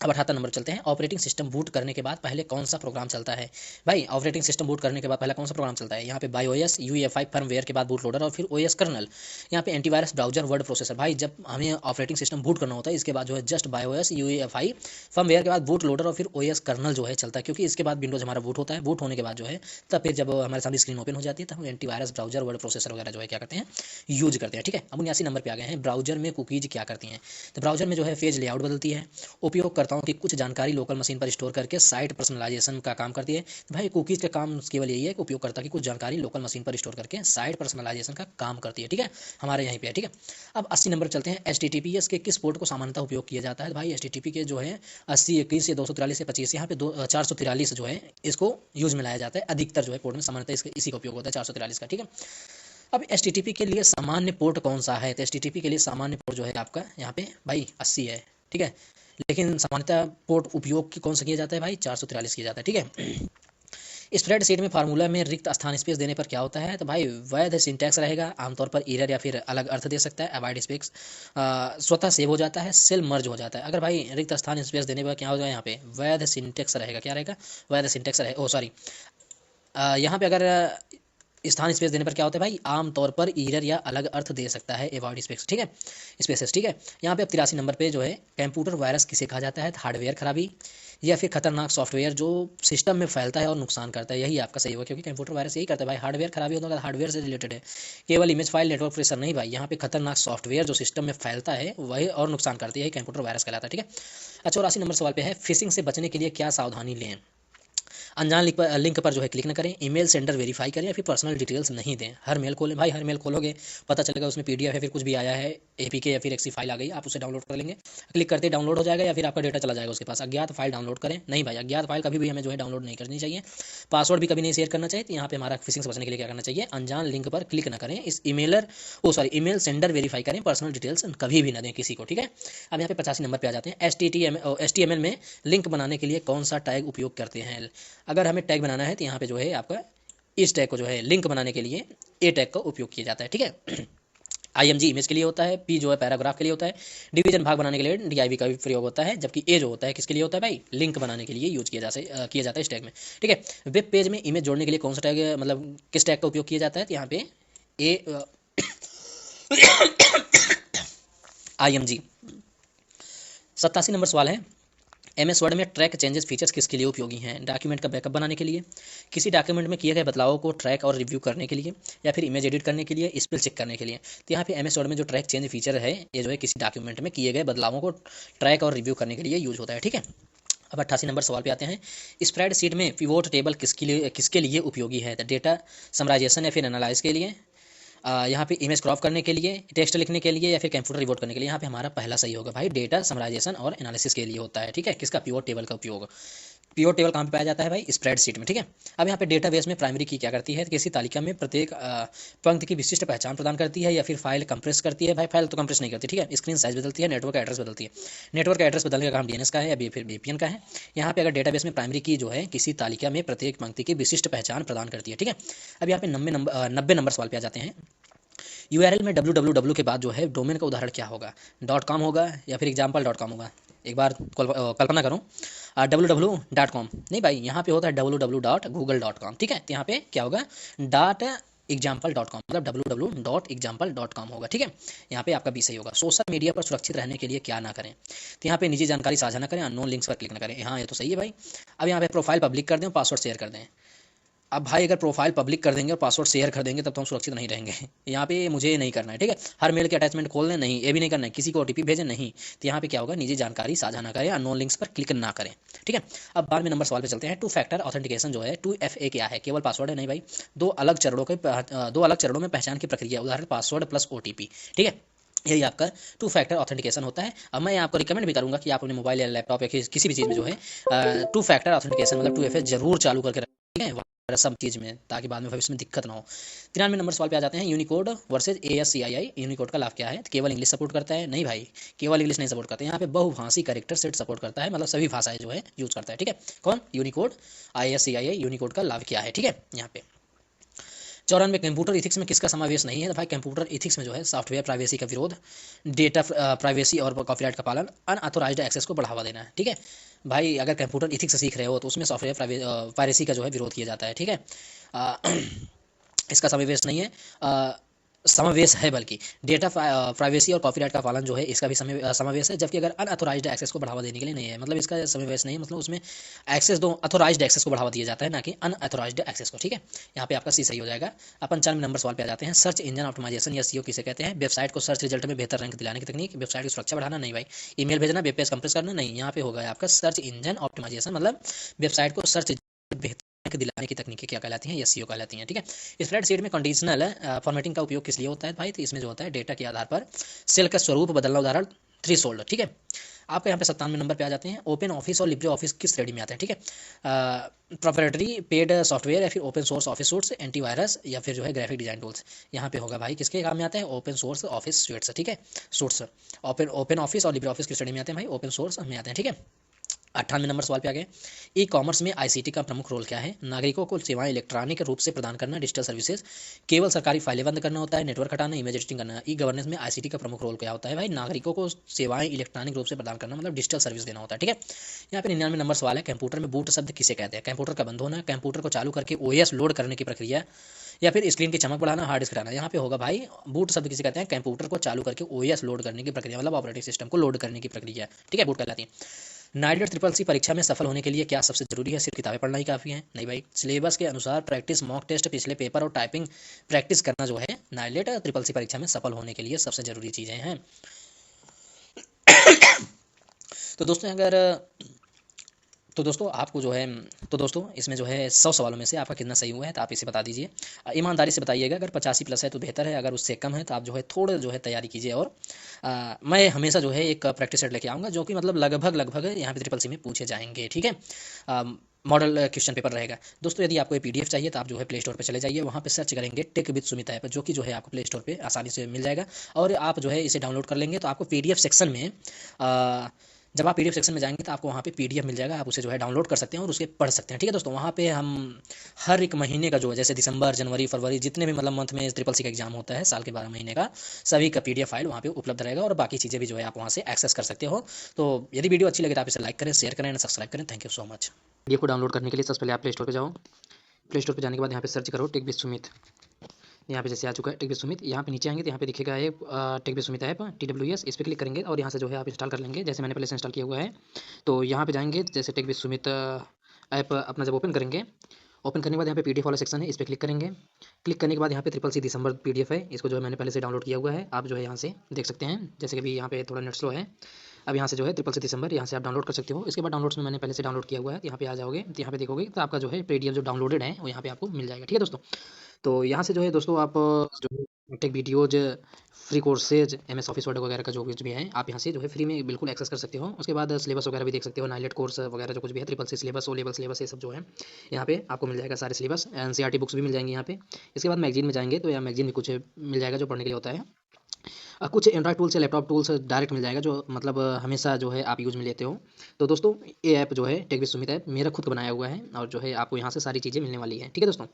अब 78 नंबर चलते हैं। ऑपरेटिंग सिस्टम बूट करने के बाद पहले कौन सा प्रोग्राम चलता है? भाई ऑपरेटिंग सिस्टम बूट करने के बाद पहला कौन सा प्रोग्राम चलता है? यहाँ पे BIOS, UEFI फर्मवेयर के बाद बूट लोडर, और फिर OS कर्नल। यहाँ पे एंटीवायरस, ब्राउजर, वर्ड प्रोसेसर। भाई जब हमें ऑपरेटिंग सिस्टम बूट करना होता है इसके बाद जो है जस्ट BIOS, UEFI फर्मवेयर के बाद बूट लोडर और फिर OS कर्नल जो है चलता है, क्योंकि इसके बाद विंडोज हमारा बूट होता है। बूट होने के बाद जो है तब फिर जब हमारे सामने स्क्रीन ओपन हो जाती है तब हम एंटीवायरस, ब्राउजर, वर्ड प्रोसेसर वगैरह जो है क्या करते हैं? यूज करते हैं, ठीक है। अब 79 नंबर पे आ गए हैं। ब्राउजर में कुकीज क्या करती हैं? तो ब्राउजर में जो है पेज लेआउट बदलती है, उपयोगकर्ताओं की कुछ जानकारी लोकल मशीन पर स्टोर करके साइट पर्सनलाइजेशन का काम करती है। तो भाई कुकीज़ का काम केवल यही है कि उपयोगकर्ता की कुछ जानकारी लोकल मशीन पर स्टोर करके साइट पर्सनलाइजेशन का काम करती है, ठीक है, हमारे यहीं पे है, ठीक है। अब 80 नंबर चलते हैं। HTTPS के किस पोर्ट को सामान्यतः उपयोग किया जाता है? भाई HTTP के जो है 80, 21 से 243 से 25, यहाँ पे 443 जो है इसको यूज में लाया जाता है। अधिकतर जो है पोर्ट में सामान्यतः इसी का उपयोग होता है, 443 का, ठीक है। अब HTTP के लिए सामान्य पोर्ट कौन सा है? तो HTTP के लिए सामान्य पोर्ट जो है आपका यहाँ पे भाई 80 है, ठीक है। लेकिन सामान्यतः पोर्ट उपयोग की कौन सा किया जाता है भाई? 443 किया जाता है, ठीक है। स्प्रेडशीट में फार्मूला में रिक्त स्थान स्पेस देने पर क्या होता है? तो भाई वैध सिंटैक्स रहेगा, आमतौर पर एरर या फिर अलग अर्थ दे सकता है। अवॉइड स्पेस स्वतः सेव हो जाता है, सेल मर्ज हो जाता है। अगर भाई रिक्त स्थान स्पेस देने पर क्या होगा? यहाँ पे वैध सिंटैक्स रहेगा। क्या रहेगा? वैध सिंटैक्स रहेगा। ओ सॉरी, यहाँ पे अगर स्थान स्पेस देने पर क्या होता है भाई? आमतौर पर एरर या अलग अर्थ दे सकता है। अवॉइड स्पेस, ठीक है, स्पेसेस, ठीक है। यहाँ पे अब 83 नंबर पे जो है कंप्यूटर वायरस किसे कहा जाता है? हार्डवेयर खराबी या फिर खतरनाक सॉफ्टवेयर जो सिस्टम में फैलता है और नुकसान करता है। यही आपका सही होगा, क्योंकि कंप्यूटर वायरस यही करता है भाई। हार्डवेयर खराबी होता है, हार्डवेयर से रिलेटेड है। केवल इमेज फाइल नेटवर्क प्रेशर नहीं भाई, यहाँ पे खतरनाक सॉफ्टवेयर जो सिस्टम में फैलता है वही और नुकसान करती है, यही कंप्यूटर वायरस कहलाता है, ठीक है। अच्छा, 84 नंबर सवाल पे है, फिशिंग से बचने के लिए क्या सावधानी लें? अनजान लिंक पर जो है क्लिक न करें, ईमेल सेंडर वेरीफाई करें, या फिर पर्सनल डिटेल्स नहीं दें। हर मेल खोलें भाई, हर मेल खोलोगे पता चलेगा उसमें PDF या फिर कुछ भी आया है, APK या फिर XC फाइल आ गई, आप उसे डाउनलोड कर लेंगे, क्लिक करते डाउनलोड हो जाएगा, या फिर आपका डेटा चला जाएगा उसके पास। अज्ञात फाइल डाउनलोड करें नहीं भाई, अज्ञात फाइल कभी भी हमें जो है डाउनलोड नहीं करनी चाहिए। पासवर्ड भी कभी नहीं शेयर करना चाहिए। तो यहाँ पे हमारा फिशिंग से बचने के लिए क्या करना चाहिए? अनजान लिंक पर क्लिक न करें, इस ईमेल सेंडर वेरीफाई करें, पर्सनल डिटेल्स कभी भी ना दें किसी को, ठीक है। अब यहाँ पे 85 नंबर पे आ जाते हैं। HTML में लिंक बनाने के लिए कौन सा टैग उपयोग करते हैं? अगर हमें टैग बनाना है तो यहाँ पे जो है आपका इस टैग को जो है लिंक बनाने के लिए A टैग का उपयोग किया जाता है, ठीक है। IMG इमेज के लिए होता है, P जो है पैराग्राफ के लिए होता है, डिवीजन भाग बनाने के लिए DIV का भी प्रयोग होता है, जबकि A जो होता है किसके लिए होता है भाई, लिंक बनाने के लिए यूज किया जाता है इस टैग में। ठीक है, वेब पेज में इमेज जोड़ने के लिए कौन सा टैग मतलब किस टैग का उपयोग किया जाता है, तो यहाँ पे IMG। 87 नंबर सवाल है, MS वर्ड में ट्रैक चेंजेस फीचर्स किसके लिए उपयोगी हैं, डॉक्यूमेंट का बैकअप बनाने के लिए, किसी डॉक्यूमेंट में किए गए बदलावों को ट्रैक और रिव्यू करने के लिए, या फिर इमेज एडिट करने के लिए, स्पेल चेक करने के लिए। तो यहाँ पे MS वर्ड में जो ट्रैक चेंज फीचर है ये जो है किसी डॉक्यूमेंट में किए गए बदलावों को ट्रैक और रिव्यू करने के लिए यूज होता है। ठीक है, अब 88 नंबर सवाल पे आते हैं, स्प्रेडशीट में पिवोट टेबल किसके लिए उपयोगी है, डेटा समराइजेशन या फिर एनालाइज के लिए, यहाँ पे इमेज क्रॉप करने के लिए, टेक्स्ट लिखने के लिए, या फिर कंप्यूटर रिपोर्ट करने के लिए। यहाँ पे हमारा पहला सही होगा भाई, डेटा समराइजेशन और एनालिसिस के लिए होता है। ठीक है, किसका, पिवोट टेबल का उपयोग। पिवोट टेबल कहाँ पे पाया जाता है भाई, स्प्रेडशीट में। ठीक है, अब यहाँ पे डेटाबेस में प्राइमरी की क्या करती है, किसी तालिका में प्रत्येक पंक्ति की विशिष्ट पहचान प्रदान करती है, या फिर फाइल कंप्रेस करती है। भाई फाइल तो कंप्रेस नहीं करती, ठीक है, स्क्रीन साइज बदलती है, नेटवर्क एड्रेस बदलती है। नेटवर्क एड्रेस बदलने का काम DNS का है या फिर VPN का है। यहाँ पे अगर डेटाबेस में प्राइमरी की जो है किसी तालिका में प्रत्येक पंक्ति की विशिष्ट पहचान प्रदान करती है। ठीक है, अब यहाँ पे 90 नंबर सवाल पे आ जाते हैं, URL में www के बाद जो है डोमेन का उदाहरण क्या होगा, .com होगा या फिर example.com होगा। एक बार कल्पना करो, www.com नहीं भाई, यहाँ पे होता है www.google.com। ठीक है, तो यहाँ पे क्या होगा, .example.com मतलब www.example.com होगा। ठीक है, यहाँ पे आपका भी सही होगा। सोशल मीडिया पर सुरक्षित रहने के लिए क्या ना करें, तो यहाँ पे निजी जानकारी साझा ना करें, अननोन लिंक्स पर क्लिक ना करें। हाँ ये तो सही है भाई। अब यहाँ पे प्रोफाइल पब्लिक कर दें, पासवर्ड शेयर कर दें। अब भाई अगर प्रोफाइल पब्लिक कर देंगे और पासवर्ड शेयर कर देंगे तब तो हम सुरक्षित नहीं रहेंगे। यहाँ पे मुझे नहीं करना है। ठीक है, हर मेल के अटैचमेंट खोल दें, नहीं, ये भी नहीं करना है, किसी को OTP भेजें, नहीं। तो यहाँ पे क्या होगा, निजी जानकारी साझा ना करें, अननोन लिंक्स पर क्लिक ना करें। ठीक है, अब 12वें नंबर सवाल पे चलते हैं, 2 फैक्टर ऑथेंटिकेशन जो है 2FA क्या है, केवल पासवर्ड है, नहीं भाई, दो अलग चरणों में पहचान की प्रक्रिया, उदाहरण पासवर्ड प्लस OTP। ठीक है, यही आपका 2 फैक्टर ऑथेंटिकेशन होता है। अब मैं आपको रिकमेंड भी करूंगा कि आप अपने मोबाइल या लैपटॉप या किसी भी चीज़ में जो है 2 फैक्टर ऑथेंटिकेशन मतलब 2FA जरूर चालू करके रखें सब चीज़ में, ताकि बाद में भविष्य में दिक्कत ना हो। 93 नंबर सवाल पे आ जाते हैं, यूनिकोड वर्सेज ASCII। यूनिकोड का लाभ क्या है, केवल इंग्लिश सपोर्ट करता है, नहीं भाई, केवल इंग्लिश नहीं सपोर्ट करता है, यहाँ पे बहुभाषी कैरेक्टर सेट सपोर्ट करता है, मतलब सभी भाषाएं जो है यूज करता है। ठीक है, कौन, यूनिकोड। ASCII यूनिकोड का लाभ क्या है। ठीक है, यहाँ पे 94 कंप्यूटर इथिक्स में किसका समावेश नहीं है, तो भाई कंप्यूटर इथिक्स में जो है सॉफ्टवेयर प्राइवेसी का विरोध, डेटा प्राइवेसी और कॉपीराइट का पालन, अनऑथोराइज्ड एक्सेस को बढ़ावा देना है। ठीक है भाई, अगर कंप्यूटर इथिक्स सीख रहे हो तो उसमें सॉफ्टवेयर प्राइवेसी का जो है विरोध किया जाता है। ठीक है, इसका समावेश नहीं है, समावेश है, बल्कि डेटा प्राइवेसी और कॉपीराइट का पालन जो है इसका भी समावेश है, जबकि अगर अनऑथोराइज्ड एक्सेस को बढ़ावा देने के लिए नहीं है, मतलब इसका समावेश नहीं है, मतलब उसमें एक्सेस दो अथोराइज्ड एक्सेस को बढ़ावा दिया जाता है, ना कि अनऑथोराइज्ड एक्सेस को। ठीक है, यहाँ पे आपका सी सही हो जाएगा। अपन 95 नंबर सवाल पे आ जाते हैं, सर्च इंजन ऑप्टिमाइजेशन या SEO किसे कहते हैं, वेबसाइट को सर्च रिजल्ट में बेहतर रैंक दिलाने की तकनीक, वेबसाइट की सुरक्षा बढ़ाना, नहीं भाई, ईमेल भेजना, वेब पेज कंप्रेस करना, नहीं, यहाँ पे होगा आपका सर्च इंजन ऑप्टिमाइजेशन मतलब वेबसाइट को सर्च बेहतर दिलाने की तकनीकें क्या कहलाती हैं, SEO कहलाती हैं। ठीक है, स्प्रेडशीट में कंडीशनल फॉर्मेटिंग का उपयोग किस लिए होता है भाई, तो इसमें जो होता है डेटा के आधार पर सेल का स्वरूप बदलना, उदाहरण थ्रेशोल्ड। ठीक है, आपका यहाँ पे 97 नंबर पे आ जाते हैं, ओपन ऑफिस और लिब्रे ऑफिस किस श्रेणी में आते हैं। ठीक है, प्रोप्राइटरी पेड सॉफ्टवेयर या फिर open source office suits, antivirus या फिर जो है ग्राफिक डिजाइन टूल्स। यहाँ पे होगा भाई किसके काम में आता है, ओपन सोर्स ऑफिस सूट्स। ठीक है, सूट्स ओपन ऑफिस और लिब्रे ऑफिस की श्रेणी में आते हैं भाई, ओपन सोर्स में आते हैं। ठीक है, 98 नंबर सवाल पे आ गए, E-कॉमर्स में ICT का प्रमुख रोल क्या है, नागरिकों को सेवाएं इलेक्ट्रॉनिक रूप से प्रदान करना, डिजिटल सर्विसेज, केवल सरकारी फाइलें बंद करना होता है, नेटवर्क हटाना, इमेज एडिटिंग करना। E-गवर्नेंस में ICT का प्रमुख रोल क्या होता है भाई, नागरिकों को सेवाएं इलेक्ट्रॉनिक रूप से प्रदान करना मतलब डिजिटल सर्विस देना होता है। ठीक है, यहाँ पे 99 नंबर सवाल है, कंप्यूटर में बूट शब्द किसे कहते हैं, कंप्यूटर का बंद होना, कंप्यूटर को चालू करके OS लोड करने की प्रक्रिया, या फिर स्क्रीन की चमक बढ़ाना, हार्ड डिस्क हटाना। यहाँ पे होगा भाई बूट शब्द किसे कहते हैं, कंप्यूटर को चालू करके OS लोड करने की प्रक्रिया मतलब ऑपरेटिंग सिस्टम को लोड करने की प्रक्रिया। ठीक है, बूट कहलाती है। नाइलेट CCC परीक्षा में सफल होने के लिए क्या सबसे जरूरी है, सिर्फ किताबें पढ़ना ही काफ़ी है, नहीं भाई, सिलेबस के अनुसार प्रैक्टिस, मॉक टेस्ट, पिछले पेपर और टाइपिंग प्रैक्टिस करना जो है नाइलेट CCC परीक्षा में सफल होने के लिए सबसे जरूरी चीज़ें हैं। तो दोस्तों आपको जो है इसमें जो है 100 सवालों में से आपका कितना सही हुआ है तो आप इसे बता दीजिए, ईमानदारी से बताइएगा। अगर 85+ है तो बेहतर है, अगर उससे कम है तो आप जो है थोड़े जो है तैयारी कीजिए। और मैं हमेशा जो है एक प्रैक्टिस सेट लेके आऊँगा जो कि मतलब लगभग यहाँ पे CCC में पूछे जाएंगे। ठीक है, मॉडल क्वेश्चन पेपर रहेगा। दोस्तों यदि आपको ये PDF चाहिए तो आप जो है प्ले स्टोर पर चले जाइए, वहाँ पे सर्च करेंगे टेक विद सुमित ऐप, जो कि जो है आपको प्ले स्टोर पे आसानी से मिल जाएगा, और आप जो है इसे डाउनलोड कर लेंगे तो आपको PDF सेक्शन में जब आप पीडीएफ सेक्शन में जाएंगे तो आपको वहाँ पे पीडीएफ मिल जाएगा, आप उसे जो है डाउनलोड कर सकते हैं और उसके पढ़ सकते हैं। ठीक है दोस्तों, वहाँ पे हम हर एक महीने का जो है, जैसे दिसंबर, जनवरी, फरवरी, जितने भी मतलब मंथ में ट्रिपल सी का एग्जाम होता है साल के 12 महीने का, सभी का पीडीएफ फाइल वहाँ पे उपलब्ध रहेगा और बाकी चीज़ें भी जो है आप वहाँ से एक्सेस कर सकते हो। तो यदि वीडियो अच्छी लगे तो आप इसे लाइक करें, शेयर करें और सब्सक्राइब करें। Thank you so much. PDF को डाउनलोड करने के लिए सबसे पहले आप प्ले स्टोर पर जाओ। प्ले स्टोर पर जाने के बाद यहाँ पे सर्च करो टेक विद सुमित। यहाँ पे जैसे आ चुका है टेक विद सुमित, यहाँ पे नीचे आएंगे तो यहाँ पे दिखेगा है tech with Sumit app TWS, इस पर क्लिक करेंगे और यहाँ से जो है आप इंस्टॉल कर लेंगे, जैसे मैंने पहले से इंस्टॉल किया हुआ है। तो यहाँ पे जाएंगे, जैसे टेक विद सुमित ऐप अपना जब ओपन करेंगे, ओपन करने के बाद यहाँ पे पीडीएफ वाला सेक्शन है, इस पर क्लिक करेंगे। क्लिक करने के बाद यहाँ पे ट्रिपल सी दिसंबर पीडीएफ है, इसको जो है मैंने पहले से डाउनलोड किया हुआ है, आप जो है यहाँ से देख सकते हैं। जैसे कि अभी यहाँ पे थोड़ा नेट स्लो है, अब यहाँ से जो है ट्रिपल सी दिसंबर यहाँ से आप डाउनलोड कर सकते हो। इसके बाद डाउनलोड्स में मैंने पहले से डाउनलोड किया हुआ है, यहाँ पे आ जाओगे तो यहाँ पे देखोगे तो आपका जो है पीडीएफ जो डाउनलोडेड है वो यहाँ पे आपको मिल जाएगा। ठीक है दोस्तों, तो यहाँ से जो है दोस्तों आप जो tech videos, free courses, MS Office Word वगैरह का जो कुछ भी है आप यहाँ से जो है फ्री में बिल्कुल एक्सेस कर सकते हो। उसके बाद सिलेबस वगैरह भी देख सकते हो, नाइलेट कोर्स वगैरह जो कुछ भी है, triple C syllabus, O level syllabus, ये सब जो है यहाँ पे आपको मिल जाएगा। सारे सिलेबस, NCERT बुक्स भी मिल जाएंगी यहाँ पे। इसके बाद मैगजीन में जाएंगे तो यहाँ मैगजीन में कुछ मिल जाएगा जो पढ़ने के लिए होता है। कुछ एंड्रॉइड टूल्स या लैपटॉप टूल्स डायरेक्ट मिल जाएगा, जो मतलब हमेशा जो है आप यूज़ में लेते हो। तो दोस्तों ये ऐप जो है टेक विद सुमित ऐप मेरा खुद का बनाया हुआ है और जो है आपको यहाँ से सारी चीज़ें मिलने वाली है। ठीक है दोस्तों।